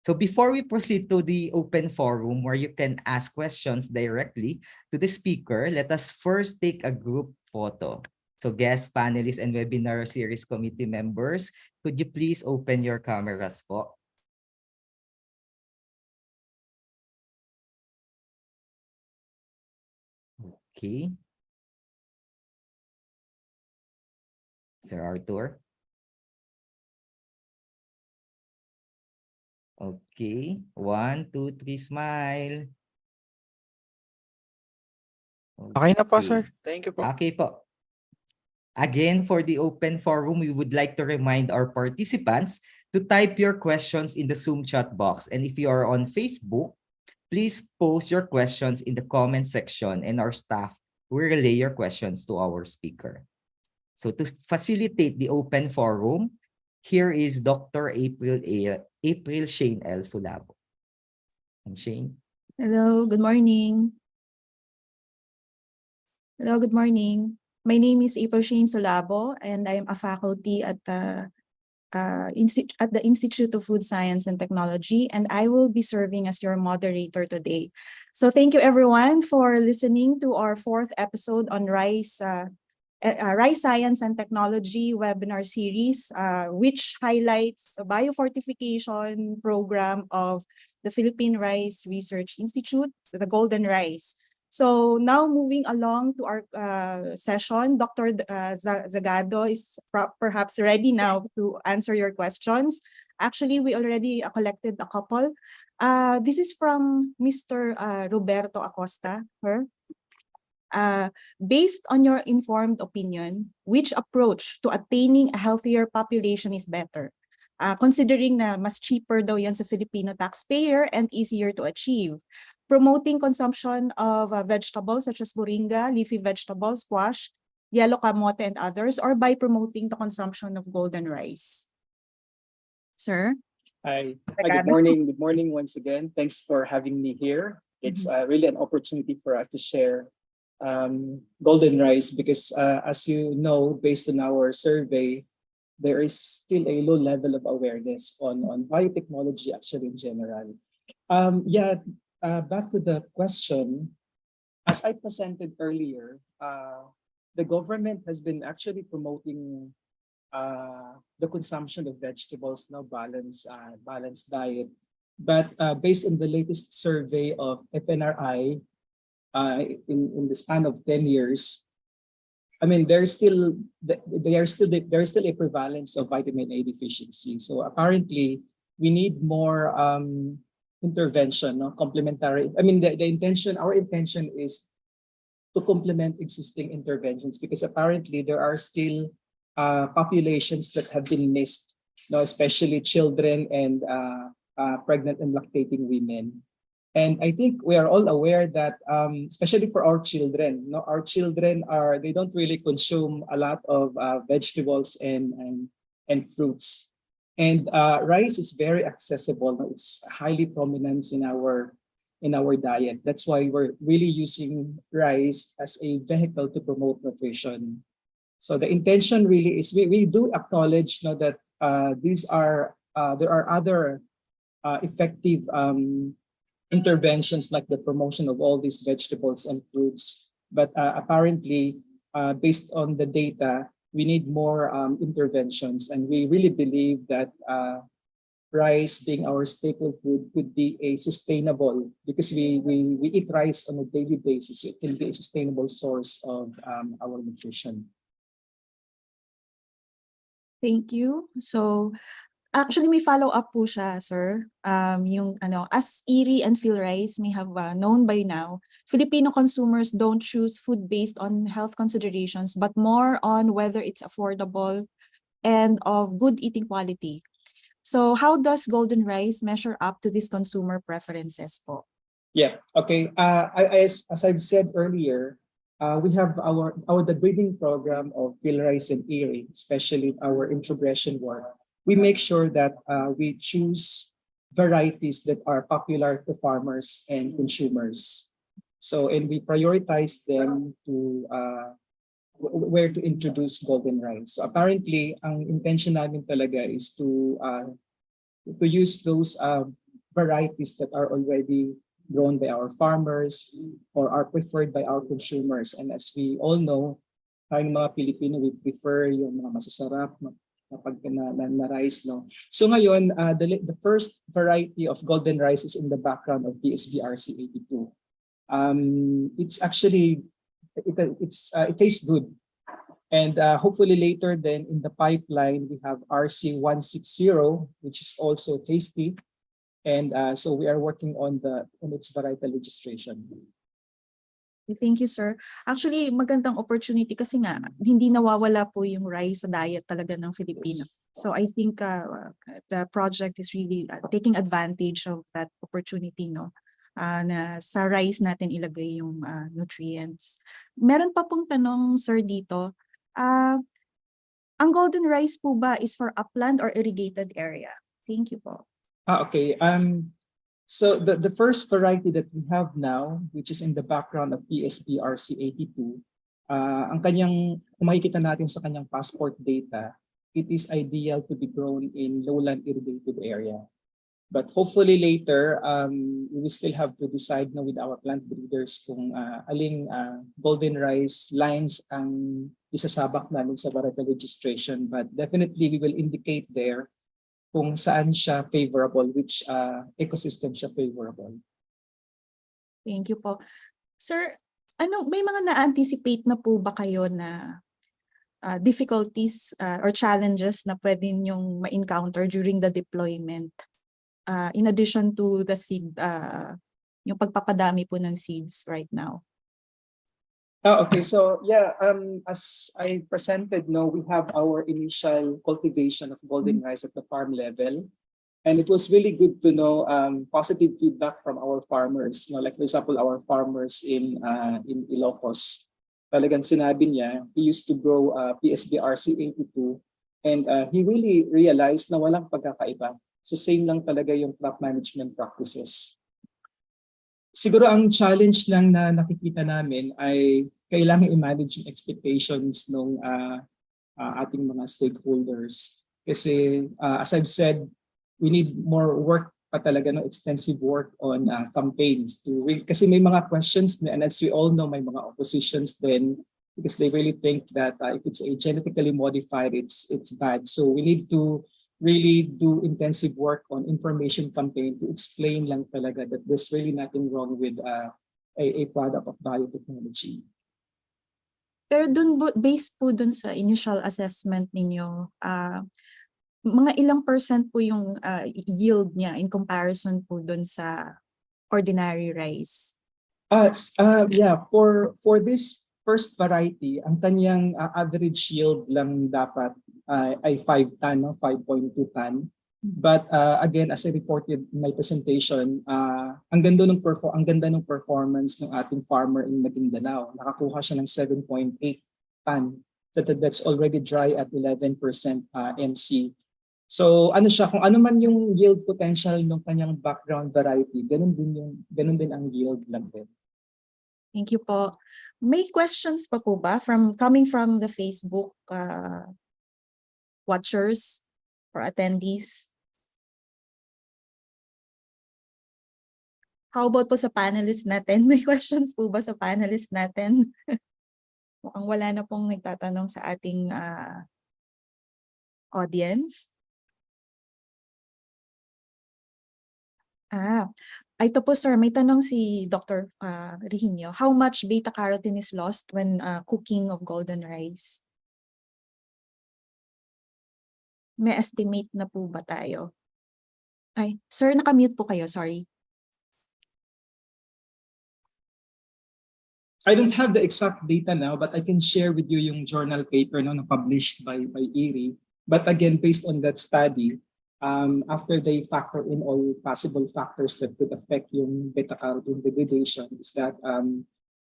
So before we proceed to the open forum where you can ask questions directly to the speaker, let us first take a group photo. So guest panelists and webinar series committee members, could you please open your cameras po? Okay. Sir Arthur. Okay. 1, 2, 3, smile. Okay na po, sir. Okay. Thank you po. Okay po. Again, for the open forum, we would like to remind our participants to type your questions in the Zoom chat box. And if you are on Facebook, please post your questions in the comment section and our staff will relay your questions to our speaker. So to facilitate the open forum, here is Dr. April Shane L. Sulabo. And Shane. Hello, good morning. Hello, good morning. My name is April Shane Solabo, and I am a faculty at the Institute of Food Science and Technology, and I will be serving as your moderator today. So thank you everyone for listening to our 4th episode on rice Science and Technology webinar series, which highlights a biofortification program of the Philippine Rice Research Institute, the Golden Rice. So now moving along to our session, Dr. Zagado is perhaps ready now to answer your questions. Actually, we already collected a couple. This is from Mr. Roberto Acosta. Based on your informed opinion, which approach to attaining a healthier population is better? Considering na mas cheaper daw yan sa Filipino taxpayer and easier to achieve. Promoting consumption of vegetables such as moringa, leafy vegetables, squash, yellow kamote, and others, or by promoting the consumption of golden rice? Sir? Hi, good morning. Good morning once again. Thanks for having me here. It's really an opportunity for us to share golden rice because as you know, based on our survey, there is still a low level of awareness on biotechnology actually in general. Back to the question, as I presented earlier, the government has been actually promoting the consumption of vegetables, now balanced diet. But based on the latest survey of FNRI, in the span of 10 years, I mean, there's still a prevalence of vitamin A deficiency. So apparently, we need more intervention, no, complementary. I mean, the intention, our intention is to complement existing interventions because apparently there are still populations that have been missed, no, especially children and pregnant and lactating women. And I think we are all aware that, especially for our children, no, our children they don't really consume a lot of vegetables and fruits. And rice is very accessible. No? It's highly prominent in our diet. That's why we're really using rice as a vehicle to promote nutrition. So the intention really is we do acknowledge, no, that there are other effective interventions like the promotion of all these vegetables and fruits. But apparently, based on the data, we need more interventions. And we really believe that rice being our staple food could be a sustainable, because we eat rice on a daily basis. It can be a sustainable source of our nutrition. Thank you. So actually may follow-up po siya, sir. Yung as Erie and Phil Rice may have known by now, Filipino consumers don't choose food based on health considerations, but more on whether it's affordable and of good eating quality. So how does Golden Rice measure up to these consumer preferences po? Yeah, okay. As I've said earlier, we have the breeding program of Phil Rice and Erie, especially our introgression work. We make sure that we choose varieties that are popular to farmers and consumers. So, and we prioritize them to where to introduce golden rice. So apparently, ang intention namin talaga is to use those varieties that are already grown by our farmers or are preferred by our consumers. And as we all know, tayong mga Pilipino, we prefer yung mga masasarap na rice, no? So ngayon, the first variety of golden rice is in the background of PSBRC 82. It's actually, it tastes good. And hopefully later then in the pipeline, we have RC 160, which is also tasty. And so we are working on its varietal registration. Thank you, sir. Actually, magandang opportunity kasi nga hindi nawawala po yung rice sa diet talaga ng Filipinos. So I think the project is really taking advantage of that opportunity, no? Na sa rice natin ilagay yung nutrients. Meron pa pong tanong, sir, dito. Ang golden rice po ba is for upland or irrigated area? Thank you po. Okay. So the first variety that we have now, which is in the background of PSBRC 82, ang kanyang, kung makikita natin sa kanyang passport data, it is ideal to be grown in lowland irrigated area. But hopefully later, we will still have to decide na with our plant breeders kung aling golden rice lines ang isasabak namin sa varietal registration. But definitely we will indicate there kung saan siya favorable, which ecosystem siya favorable. Thank you po. Sir, may mga na-anticipate na po ba kayo na difficulties or challenges na pwede nyong ma-encounter during the deployment? In addition to the seed, yung pagpapadami po ng seeds right now. Okay, so yeah, as I presented, no, we have our initial cultivation of golden rice at the farm level, and it was really good to know positive feedback from our farmers. No, like for example, our farmers in Ilocos, talagang sinabi niya he used to grow PSBRC 82, and he really realized na walang pagkakaiba. So same lang talaga yung crop management practices. Siguro ang challenge lang na nakikita namin ay kailangan i-manage yung expectations ng ating mga stakeholders. Kasi as I've said, we need more work pa talaga, no, extensive work on campaigns. Kasi may mga questions, and as we all know, may mga oppositions then because they really think that if it's a genetically modified, it's bad. So we need to really do intensive work on information campaign to explain lang talaga that there's really nothing wrong with a product of biotechnology. Pero based po dun sa initial assessment ninyo, mga ilang percent po yung yield niya in comparison po dun sa ordinary rice? Yeah, for this first variety, ang kanyang average yield lang dapat ay 5 ton, no? 5.2 ton. But again, as I reported in my presentation, ang ganda ng performance ng ating farmer in Maguindanao. Nakakuha siya ng 7.8 ton. That's already dry at 11% MC. So ano siya, kung ano man yung yield potential ng kanyang background variety, ganun din ang yield lang din. Thank you po. May questions pa po ba coming from the Facebook watchers or attendees? How about po sa panelists natin? May questions po ba sa panelists natin? Mukhang wala na pong nagtatanong sa ating audience. Ito po sir, may tanong si Dr. Rihinio. How much beta carotene is lost when cooking of golden rice? May estimate na po ba tayo? Ay, sir, nakamute po kayo, sorry. I don't have the exact data now, but I can share with you yung journal paper na published by ERI. But again, based on that study, after they factor in all possible factors that could affect yung beta-carotene degradation, is that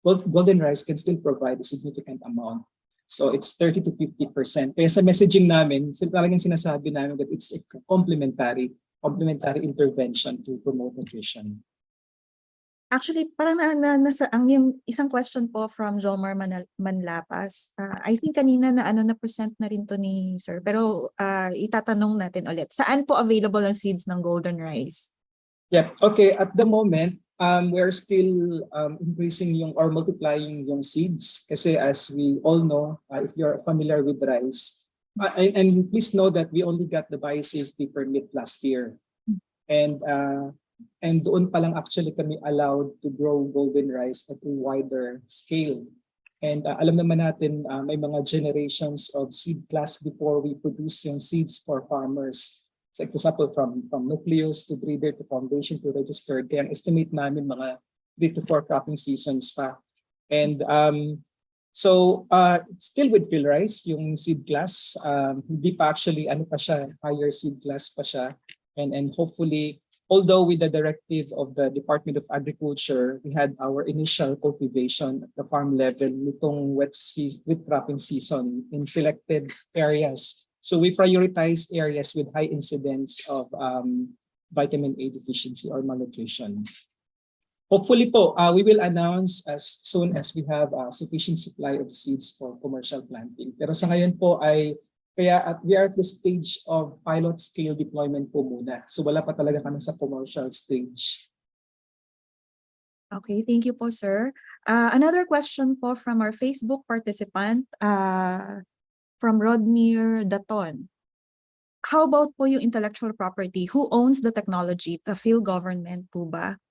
golden rice can still provide a significant amount. So it's 30 to 50%. Kaya sa messaging namin, talagang sinasabi namin that it's a complementary intervention to promote nutrition. Actually, parang yung isang question po from Jomar Manlapas. I think kanina na present na rin to ni sir. Pero itatanong natin ulit. Saan po available ang seeds ng golden rice? Yeah, okay. At the moment, we're still increasing or multiplying yung seeds. Kasi as we all know, if you're familiar with rice, and please know that we only got the biosafety permit last year. And doon pa lang actually kami allowed to grow golden rice at a wider scale. And alam naman natin may mga generations of seed class before we produce yung seeds for farmers. So for example, from nucleus to breeder to foundation to registered. Kaya ang estimate namin mga 3 to 4 cropping seasons pa. And so still with field rice, yung seed class, hindi pa actually higher seed class pa siya. And hopefully, although with the directive of the Department of Agriculture, we had our initial cultivation at the farm level nitong wet cropping season in selected areas. So we prioritize areas with high incidence of vitamin A deficiency or malnutrition. Hopefully po, we will announce as soon as we have sufficient supply of seeds for commercial planting. Pero sa ngayon po we are at the stage of pilot scale deployment po muna. So wala pa talaga kami sa commercial stage. Okay, thank you po, sir. Another question po from our Facebook participant, from Rodnir Daton. How about po yung intellectual property? Who owns the technology? The field government po ba?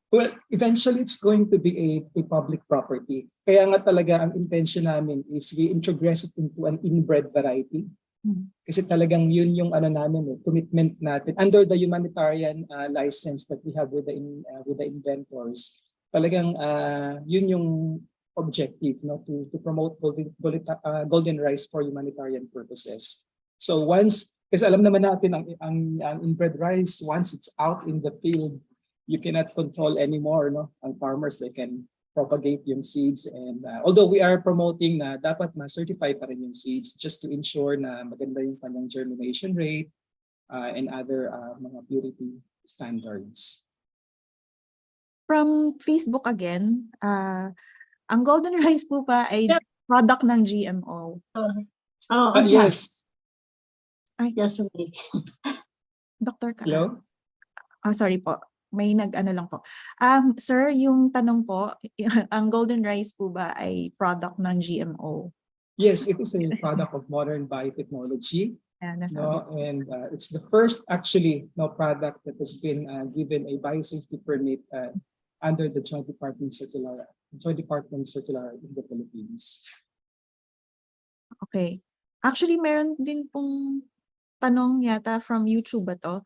Well, eventually it's going to be a public property. Kaya nga talaga ang intention namin is we introduce it into an inbred variety. Kasi talagang yun yung commitment natin under the humanitarian license that we have with the inventors. Talagang yun yung objective, to promote golden rice for humanitarian purposes. So kasi alam naman natin ang inbred rice, once it's out in the field, you cannot control anymore, ang farmers, they can propagate yung seeds. And although we are promoting na dapat ma-certify pa rin yung seeds just to ensure na maganda yung kanyang germination rate and other mga purity standards. From Facebook again, ang golden rice po ba ay product ng GMO? Yes. Ay, Just a minute. Dr. Ka. Hello? Sorry po. May lang po. Sir, yung tanong po, ang golden rice po ba ay product ng GMO? Yes, it is a product of modern biotechnology. And it's the first actually product that has been given a biosafety permit under the Joint Department Circular in the Philippines. Okay. Actually, meron din pong tanong yata from YouTube ba to?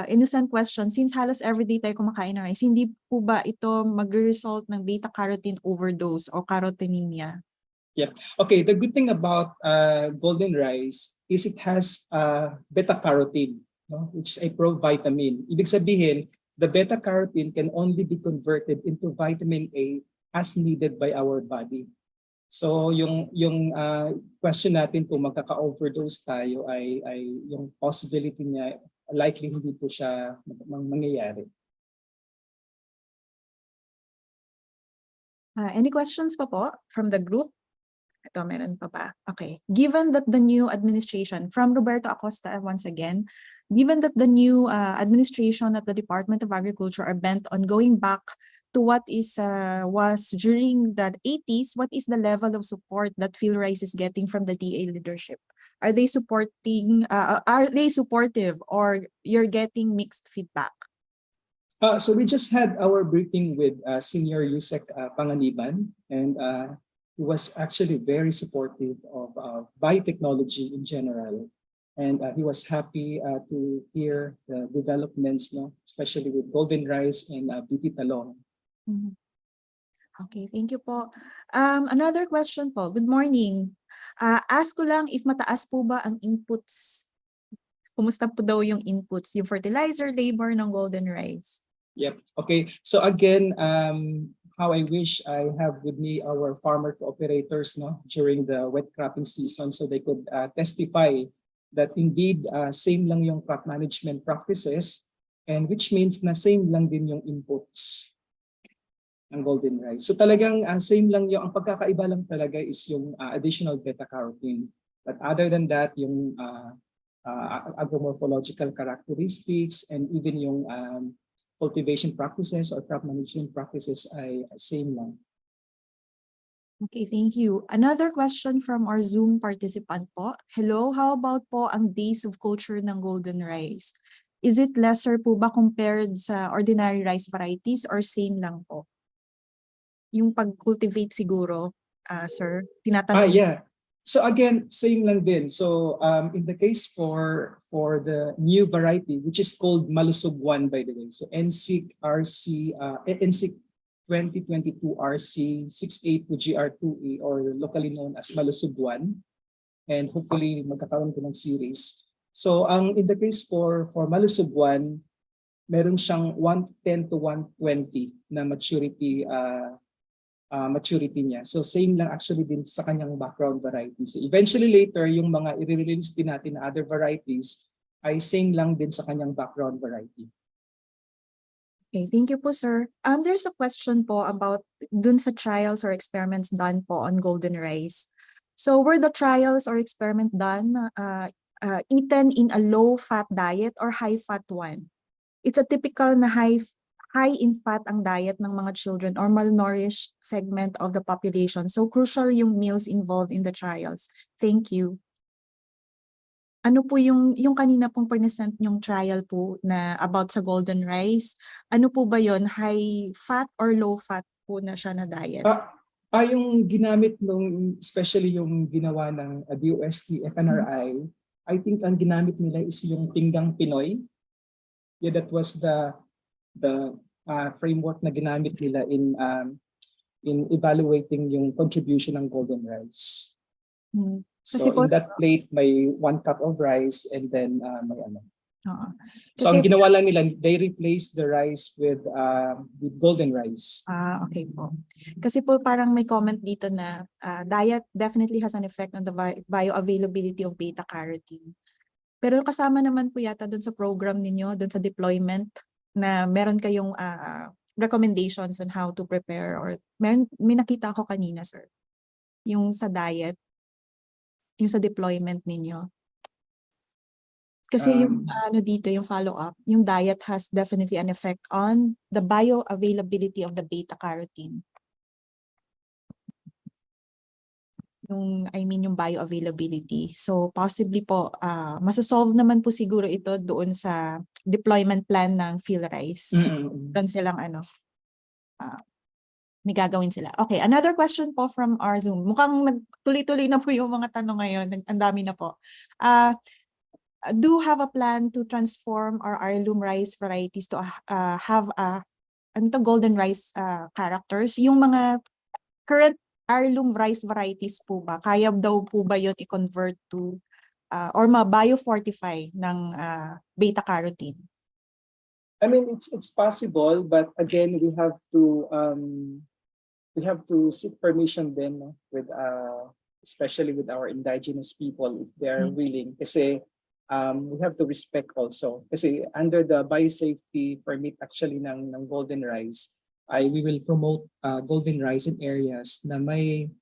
Innocent question, since halos everyday tayo kumakain ng rice, hindi po ba ito mag-result ng beta-carotene overdose o carotenemia? Yep. Okay, the good thing about golden rice is it has beta-carotene, no? Which is a provitamin. Ibig sabihin, the beta-carotene can only be converted into vitamin A as needed by our body. So yung question natin kung magkaka-overdose tayo ay yung possibility niya likely hindi po siya mangyayari. Any questions pa po from the group? Ito, meron pa ba? Okay. Given that the new administration, from Roberto Acosta once again, given that the new administration at the Department of Agriculture are bent on going back to what was during the 80s, what is the level of support that PhilRice is getting from the DA leadership? Are they supporting? Are they supportive, or you're getting mixed feedback? So we just had our briefing with Senior Yusek Panganiban, and he was actually very supportive of biotechnology in general. And he was happy to hear the developments, no, especially with golden rice and BT talong. Mhm. Okay, thank you po. Another question po. Good morning. Ask ko lang if mataas po ba ang inputs? Kumusta po daw yung inputs, yung fertilizer, labor ng golden rice? Yep. Okay. So again, how I wish I have with me our farmer cooperators, no, during the wet cropping season, so they could testify that indeed same lang yung crop management practices, and which means na same lang din yung inputs ng golden rice. So talagang same lang yung, ang pagkakaiba lang talaga is yung additional beta-carotene. But other than that, yung agromorphological characteristics and even yung cultivation practices or crop management practices ay same lang. Okay, thank you. Another question from our Zoom participant po. Hello, how about po ang days of culture ng golden rice? Is it lesser po ba compared sa ordinary rice varieties or same lang po? Yung pag-cultivate siguro, sir, tinatanong. Yeah. So again, same lang din. So in the case for the new variety, which is called Malusog 1, by the way. So NSIC RC, NSIC 2022 RC 68 to GR2A, or locally known as Malusog 1. And hopefully magkakaroon ko ng series. So in the case for Malusog 1, meron siyang 110 to 120 na maturity niya. So same lang actually din sa kanyang background variety. So eventually later, yung mga i-release din natin na other varieties ay same lang din sa kanyang background variety. Okay, thank you po, sir. There's a question po about dun sa trials or experiments done po on golden rice. So were the trials or experiment done eaten in a low-fat diet or high-fat one? It's a typical na high in fat ang diet ng mga children or malnourished segment of the population. So crucial yung meals involved in the trials. Thank you. Ano po yung kanina pong present yung trial po na about sa golden rice? Ano po ba yon? High fat or low fat po na siya na diet? Yung ginamit nung, especially yung ginawa ng DOST, FNRI, I think ang ginamit nila is yung pinggang Pinoy. Yeah, that was the framework na ginamit nila in evaluating yung contribution ng golden rice. So in that plate, may 1 cup of rice and then may ano. So ang ginawa lang nila, they replaced the rice with golden rice. Okay po. Kasi po parang may comment dito na diet definitely has an effect on the bioavailability of beta-carotene. Pero kasama naman po yata doon sa program ninyo, doon sa deployment, na meron kayong recommendations on how to prepare, or may nakita ako kanina, sir, yung sa diet, yung sa deployment ninyo. Kasi yung dito, yung follow-up, yung diet has definitely an effect on the bioavailability of the beta-carotene. Yung bioavailability. So possibly po, masasolve naman po siguro ito doon sa deployment plan ng PhilRice. Doon silang may gagawin sila. Okay, another question po from our Zoom. Mukhang nagtuloy-tuloy na po yung mga tanong ngayon. Ang dami na po. do have a plan to transform our heirloom rice varieties to have golden rice characters. Yung mga current heirloom rice varieties po ba, kaya daw po ba yun i-convert to or ma-biofortify ng beta carotene? I mean, it's possible, but again, we have to seek permission then, no, with especially with our indigenous people if they are willing. Kasi we have to respect also. Kasi under the biosafety permit actually ng golden rice, we will promote golden rice in areas na may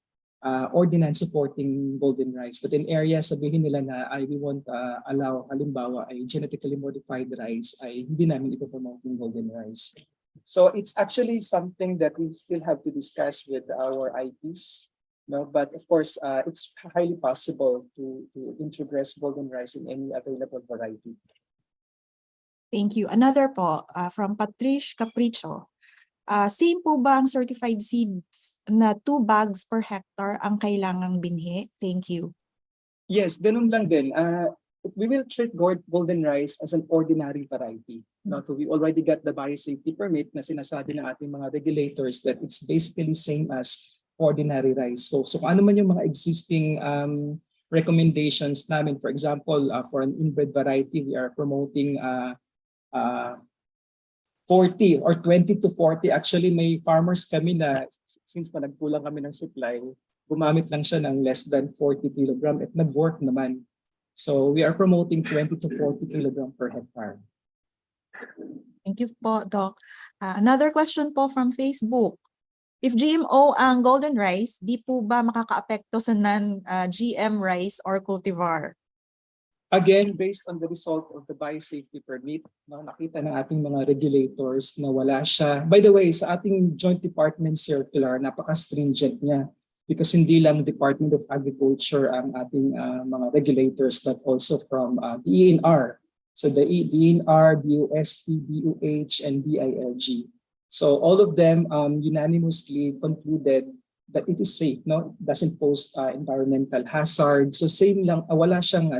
ordinance supporting golden rice. But in areas sabihin nila na we won't allow, halimbawa ay genetically modified rice, ay hindi namin ipopromote yung golden rice. So it's actually something that we still have to discuss with our IPs. No, but of course, it's highly possible to introduce golden rice in any available variety. Thank you. Another po from Patrice Capricho. Same po ba ang certified seeds na 2 bags per hectare ang kailangang binhi? Thank you. Yes, ganun lang din. We will treat golden rice as an ordinary variety. No, so we already got the biosafety permit na sinasabi ng ating mga regulators that it's basically same as ordinary rice. So ano man yung mga existing recommendations namin, for example, for an inbred variety, we are promoting 40 or 20 to 40. Actually, may farmers kami na since na nagkulang kami ng supply, gumamit lang siya ng less than 40 kilogram at nag-work naman. So we are promoting 20 to 40 kilogram per hectare. Thank you po, Doc. Another question po from Facebook. If GMO ang golden rice, di po ba makakaapekto sa non-GM rice or cultivar? Again, based on the result of the biosafety permit, no, nakita ng ating mga regulators na wala siya. By the way, sa ating Joint Department Circular, napaka-stringent niya because hindi lang Department of Agriculture ang ating mga regulators but also from the ENR. So the ENR, DOST, DOH, and BILG. So all of them unanimously concluded that it is safe, no? It doesn't pose environmental hazard. So same lang, wala siyang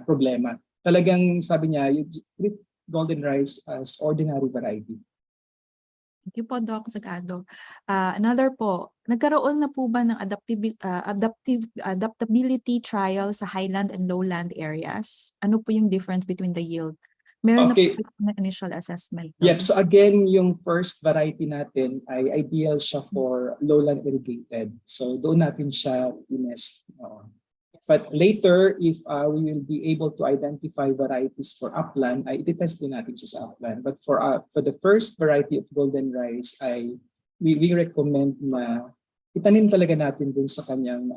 problema. Talagang sabi niya, you treat golden rice as ordinary variety. Thank you po, Doc Sagado. Another po, nagkaroon na po ba ng adaptability trial sa highland and lowland areas? Ano po yung difference between the yield? Meron Okay. na po na initial assessment. Yep, so again, yung first variety natin ay ideal siya for lowland irrigated. So doon natin siya inest. But later, if we will be able to identify varieties for upland, ay ititest din natin siya sa upland. But for the first variety of golden rice, we recommend na itanim talaga natin dun sa kanyang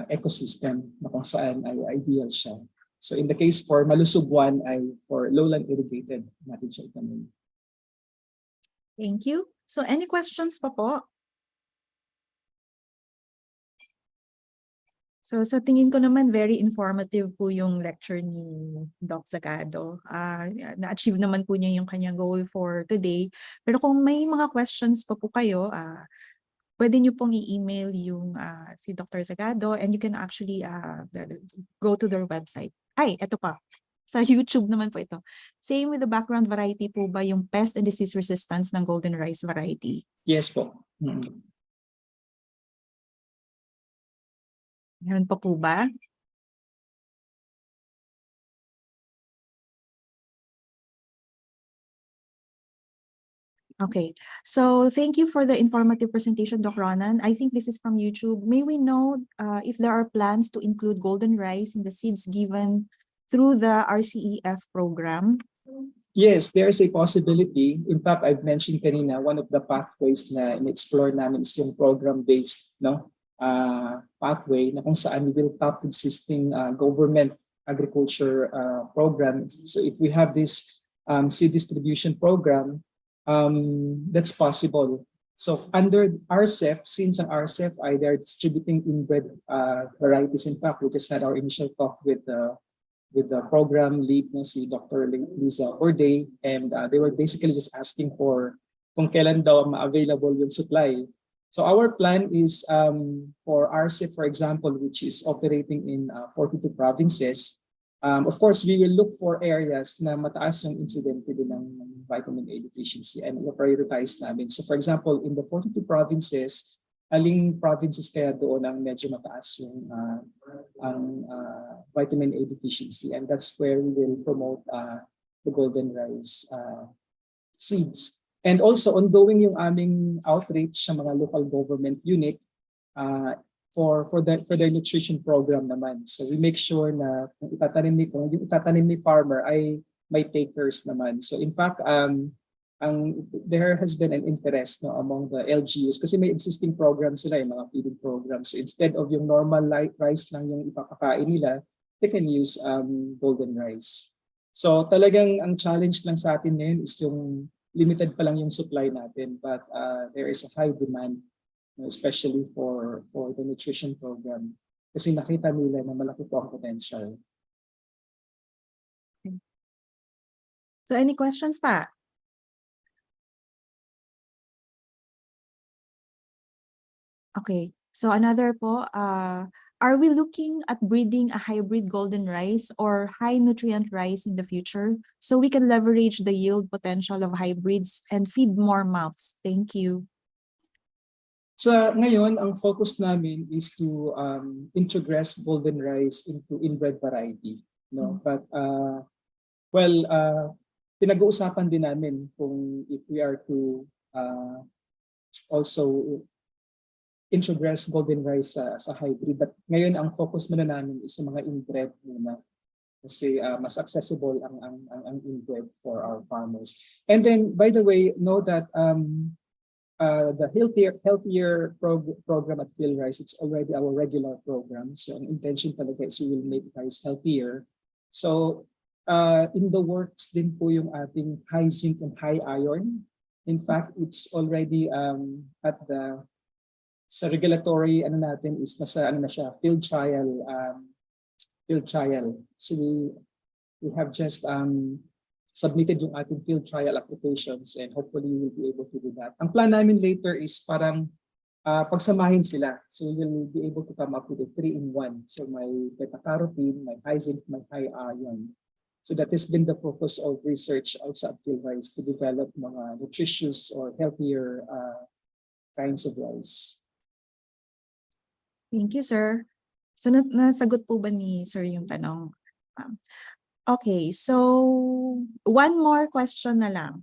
ecosystem na kung saan ay ideal siya. So in the case for Malusog 1 ay for lowland irrigated natin siya itanim. Thank you. So any questions pa po? So sa tingin ko naman very informative po yung lecture ni Doc Sagado. Na-achieve naman po niya yung kanyang goal for today. Pero kung may mga questions pa po kayo, pwede niyo pong i-email yung si Dr. Sagado and you can actually go to their website. Ay, eto pa. Sa YouTube naman po ito. Same with the background variety po ba yung pest and disease resistance ng golden rice variety? Yes po. Meron pa po ba? Okay, so thank you for the informative presentation, Doc Ronan. I think this is from YouTube. May we know if there are plans to include golden rice in the seeds given through the RCEF program? Yes, there is a possibility. In fact, I've mentioned kanina, one of the pathways na in-explore namin is yung program-based pathway na kung saan we will tap existing government agriculture program. So if we have this seed distribution program, that's possible. So under RCEF, since ang RCEF they're distributing inbred varieties. In fact, we just had our initial talk with the program lead, si Dr. Liza Orday, and they were basically just asking for kung kailan daw ma-available yung supply. So our plan is for RCEF, for example, which is operating in 42 provinces, Of course, we will look for areas na mataas yung incidence din ng vitamin A deficiency and i-prioritize namin. So for example, in the 42 provinces, aling provinces kaya doon ang medyo mataas yung vitamin A deficiency, and that's where we will promote the golden rice seeds. And also ongoing yung aming outreach sa mga local government unit for the nutrition program naman. So we make sure na kung yung itatanim ni farmer ay may takers naman. So in fact, there has been an interest among the LGUs kasi may existing programs sila, yung mga feeding programs. So instead of yung normal rice lang yung ipapakain nila, they can use golden rice. So talagang ang challenge lang sa atin ngayon is yung limited pa lang yung supply natin, but there is a high demand, especially for the nutrition program kasi nakita nila na malaki po ang potential. So any questions pa? Okay, so another po, are we looking at breeding a hybrid golden rice or high nutrient rice in the future so we can leverage the yield potential of hybrids and feed more mouths? Thank you. So ngayon, ang focus namin is to introgress golden rice into inbred variety. No? But pinag-uusapan din namin kung if we are to also introgress golden rice sa hybrid. But ngayon, ang focus muna namin is sa mga inbred muna. Kasi mas accessible ang inbred for our farmers. And then, by the way, know that the healthier program at Phil Rice, it's already our regular program. So ang intention talaga is we will make rice healthier. So in the works din po yung ating high zinc and high iron. In fact, it's already at the sa regulatory natin is nasa na siya, field trial. So we have just submitted yung ating field trial applications and hopefully we will be able to do that. Ang plan namin later is parang pagsamahin sila. So we will be able to come up with a 3-in-1. So may beta-carotene, may high zinc, may high iron. So that has been the focus of research also at Phil Rice to develop mga nutritious or healthier kinds of rice. Thank you, sir. So nasagot po ba ni sir yung tanong? Okay, so one more question na lang.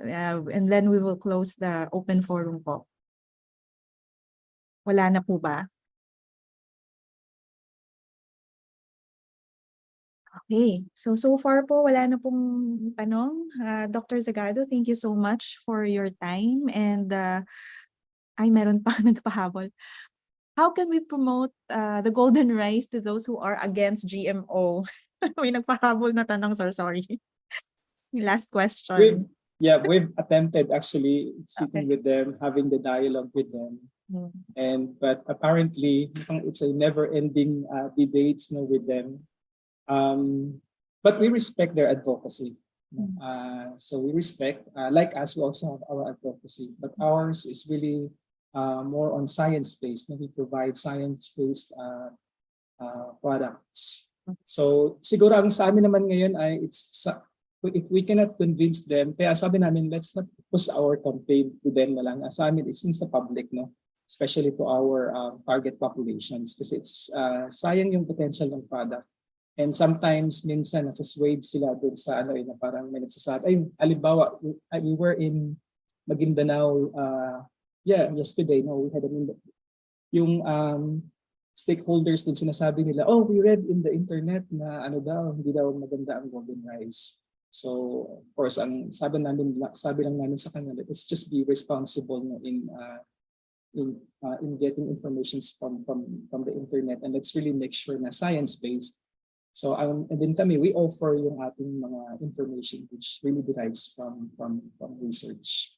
And then we will close the open forum po. Wala na po ba? Okay, so far po wala na pong tanong. Dr. Zagado, thank you so much for your time, and ay meron pa nagpahabol. How can we promote the golden rice to those who are against GMO? May nagpahabol na tanong, sir, sorry. Last question. We've attempted actually sitting with them, having the dialogue with them. But apparently it's a never-ending debates with them. But we respect their advocacy. So we respect, like us, we also have our advocacy, but ours is really more on science-based. We provide science-based products. So siguro ang sa amin naman ngayon ay if we cannot convince them, kaya sabi namin, let's not push our campaign to them na lang. Sa amin, it's sa public, no? Especially to our target populations, kasi it's sayang yung potential ng product. And sometimes, minsan, nasa-swayed sila doon sa na parang may nagsasabi. Ay, halimbawa, we were in Maguindanao yesterday. No, we had yung stakeholders doon sinasabi nila, oh, we read in the internet na hindi daw maganda ang golden rice. So, of course, ang sabi lang namin sa kanila, let's just be responsible in getting information from the internet, and let's really make sure na science-based. So, and then kami, we offer yung ating mga information which really derives from research.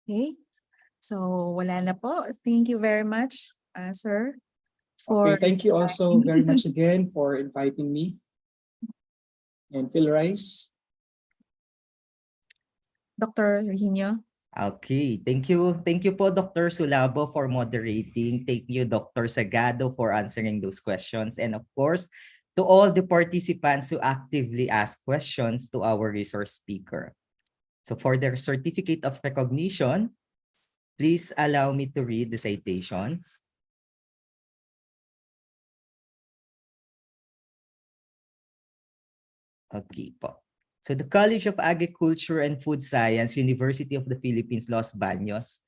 Okay, so wala na po. Thank you very much, sir. Okay, thank you also very much again for inviting me. And Phil Rice. Dr. Regino. Okay, thank you. Thank you po, Dr. Sulabo, for moderating. Thank you, Dr. Sagado, for answering those questions. And of course, to all the participants who actively ask questions to our resource speaker. So for their certificate of recognition, please allow me to read the citations. Okay po. So the College of Agriculture and Food Science, University of the Philippines, Los Baños,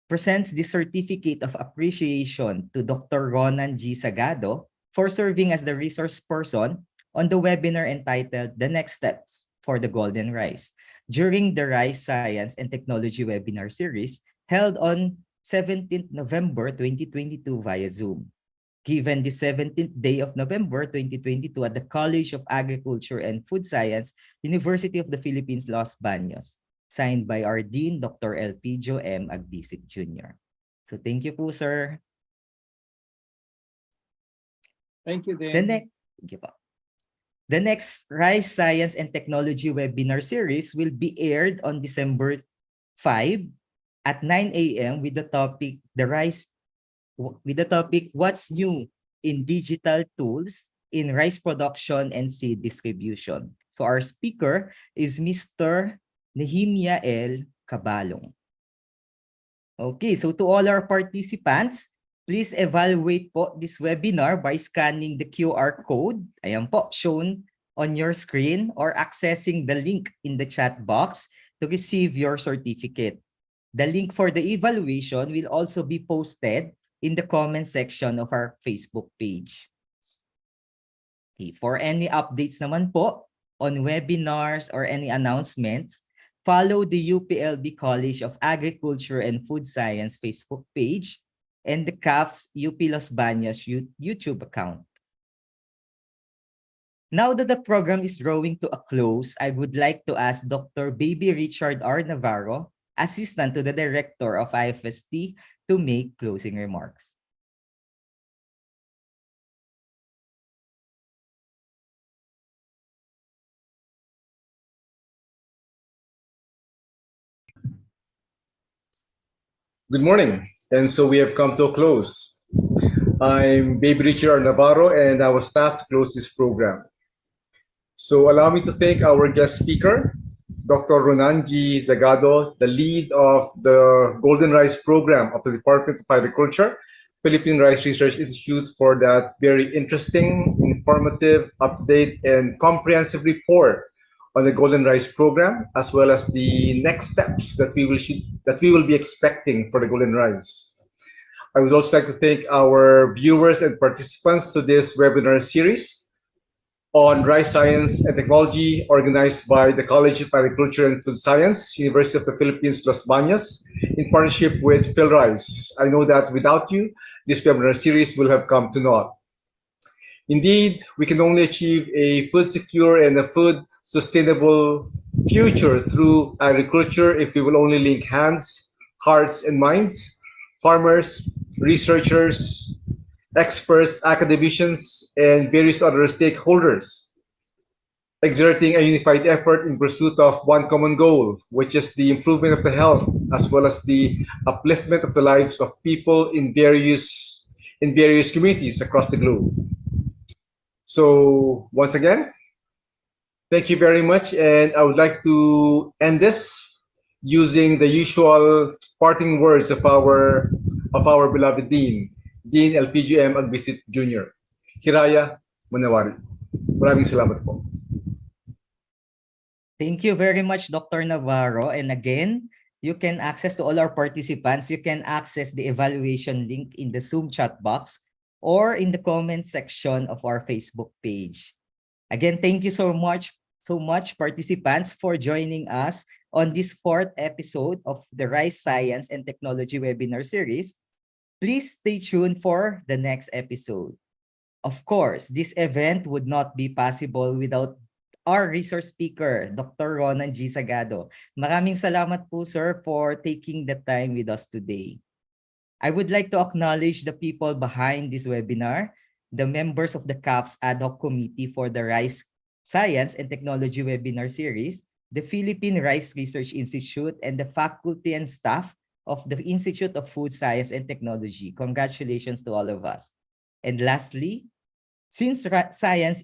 presents the Certificate of Appreciation to Dr. Ronan G. Sagado for serving as the resource person on the webinar entitled The Next Steps for the Golden Rice during the Rice Science and Technology webinar series held on 17th November 2022 via Zoom. Given the 17th day of November 2022 at the College of Agriculture and Food Science, University of the Philippines, Los Baños, signed by our Dean, Dr. Elpidio M. Agbisik Jr. So thank you po, sir. Thank you, The Dan. thank you po. The next Rice Science and Technology webinar series will be aired on December 5 at 9 a.m. with the topic What's New in Digital Tools in Rice Production and Seed Distribution. So our speaker is Mr. Nehemia L. Cabalong. Okay, so to all our participants, please evaluate po this webinar by scanning the QR code. Ayan po, shown on your screen or accessing the link in the chat box to receive your certificate. The link for the evaluation will also be posted in the comment section of our Facebook page. Okay, for any updates naman po on webinars or any announcements, follow the UPLB College of Agriculture and Food Science Facebook page and the CAF's UP Los Baños YouTube account. Now that the program is drawing to a close, I would like to ask Dr. Baby Richard R. Navarro, Assistant to the Director of IFST, to make closing remarks. Good morning. And so we have come to a close. I'm Baby Richard Navarro, and I was tasked to close this program. So allow me to thank our guest speaker, Dr. Ronanji Zagado, the lead of the Golden Rice Program of the Department of Agriculture, Philippine Rice Research Institute, for that very interesting, informative, up-to-date, and comprehensive report on the Golden Rice Program, as well as the next steps that we will be expecting for the Golden Rice. I would also like to thank our viewers and participants to this webinar series on Rice Science and Technology, organized by the College of Agriculture and Food Science, University of the Philippines, Los Baños, in partnership with PhilRice. I know that without you, this webinar series will have come to naught. Indeed, we can only achieve a food secure and a food sustainable future through agriculture if we will only link hands, hearts, and minds, farmers, researchers, experts, academicians, and various other stakeholders, exerting a unified effort in pursuit of one common goal, which is the improvement of the health as well as the upliftment of the lives of people in various communities across the globe. So once again, thank you very much, and I would like to end this using the usual parting words of our beloved Dean LPGM Agbisit Jr. Hiraya Manawari. Maraming salamat po. Thank you very much, Dr. Navarro. And again, you can access to all our participants. You can access the evaluation link in the Zoom chat box or in the comment section of our Facebook page. Again, thank you so much, participants, for joining us on this 4th episode of the Rice Science and Technology webinar series. Please stay tuned for the next episode. Of course, this event would not be possible without our resource speaker, Dr. Ronan G. Sagado. Maraming salamat po, sir, for taking the time with us today. I would like to acknowledge the people behind this webinar, the members of the CAPS Ad Hoc Committee for the Rice Science and Technology webinar series, the Philippine Rice Research Institute, and the faculty and staff of the Institute of Food Science and Technology. Congratulations to all of us. And lastly, since rice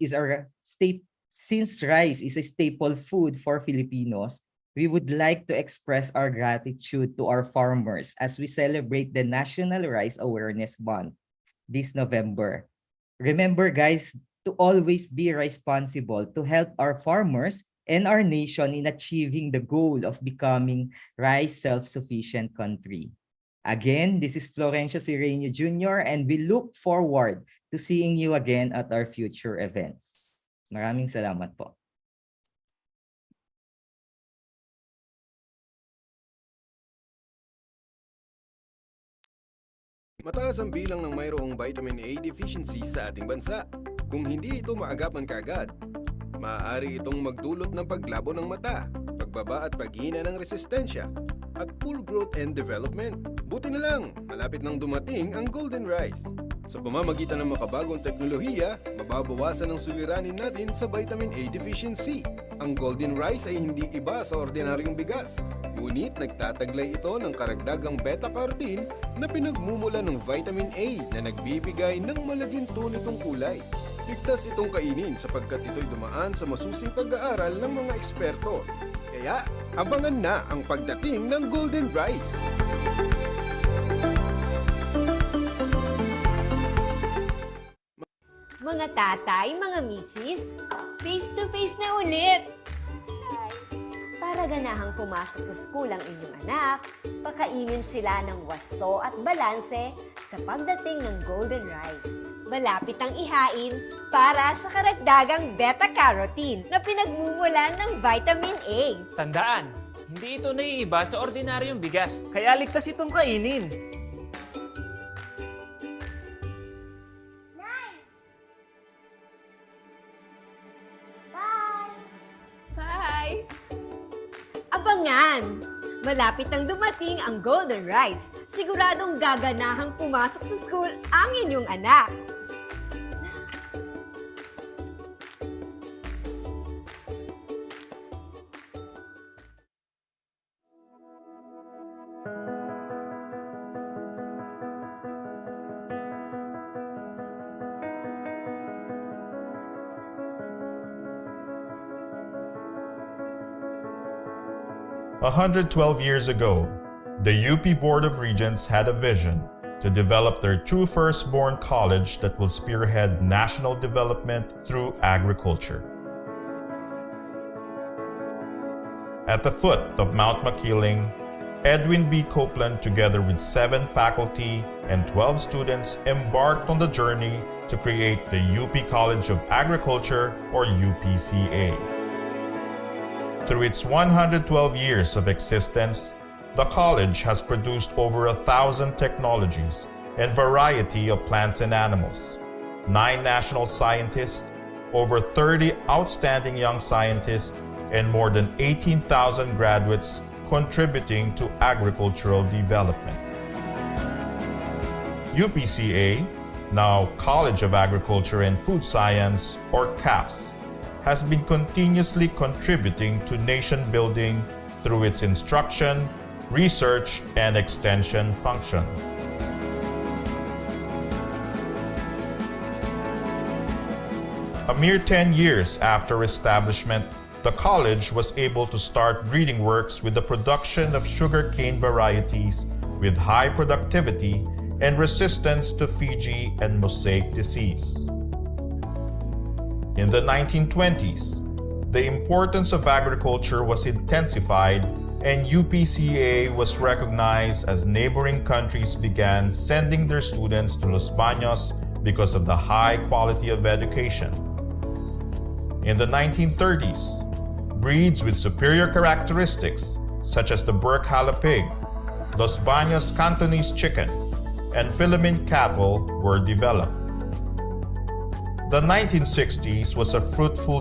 is a staple food for Filipinos, we would like to express our gratitude to our farmers as we celebrate the National Rice Awareness Month this November. Remember, guys, to always be responsible to help our farmers and our nation in achieving the goal of becoming rice self-sufficient country. Again, this is Florencio Sireno Jr. and we look forward to seeing you again at our future events. Maraming salamat po. Mataas ang bilang ng mayroong vitamin A deficiency sa ating bansa. Kung hindi ito maagapan kaagad, maaari itong magdulot ng paglabo ng mata, pagbaba at paghina ng resistensya, at poor growth and development. Buti na lang, malapit nang dumating ang golden rice. Sa pamamagitan ng makabagong teknolohiya, mababawasan ang suliranin natin sa vitamin A deficiency. Ang golden rice ay hindi iba sa ordinaryong bigas. Ngunit nagtataglay ito ng karagdagang beta-carotene na pinagmumula ng vitamin A na nagbibigay ng malaginto nitong kulay. Ligtas itong kainin sapagkat ito'y dumaan sa masusing pag-aaral ng mga eksperto. Kaya, abangan na ang pagdating ng golden rice! Mga tatay, mga misis, face-to-face na ulit! Para ganahang pumasok sa school ang inyong anak, pakainin sila ng wasto at balanse sa pagdating ng golden rice. Malapit ang ihain para sa karagdagang beta-carotene na pinagmumulan ng vitamin A. Tandaan, hindi ito naiiba sa ordinaryong bigas, kaya ligtas itong kainin. Bye! Abangan! Malapit nang dumating ang golden rice. Siguradong gaganahang pumasok sa school ang inyong anak. A 112 years ago, the UP Board of Regents had a vision to develop their true firstborn college that will spearhead national development through agriculture. At the foot of Mount Makiling, Edwin B. Copeland, together with 7 faculty and 12 students, embarked on the journey to create the UP College of Agriculture, or UPCA. Through its 112 years of existence, the college has produced over 1,000 technologies and variety of plants and animals, 9 national scientists, over 30 outstanding young scientists, and more than 18,000 graduates contributing to agricultural development. UPCA, now College of Agriculture and Food Science, or CAFS, has been continuously contributing to nation building through its instruction, research, and extension function. A mere 10 years after establishment, the college was able to start breeding works with the production of sugarcane varieties with high productivity and resistance to Fiji and mosaic disease. In the 1920s, the importance of agriculture was intensified and UPCA was recognized as neighboring countries began sending their students to Los Baños because of the high quality of education. In the 1930s, breeds with superior characteristics such as the Burkhala pig, Los Baños Cantonese chicken, and filament cattle were developed. The 1960s was a fruitful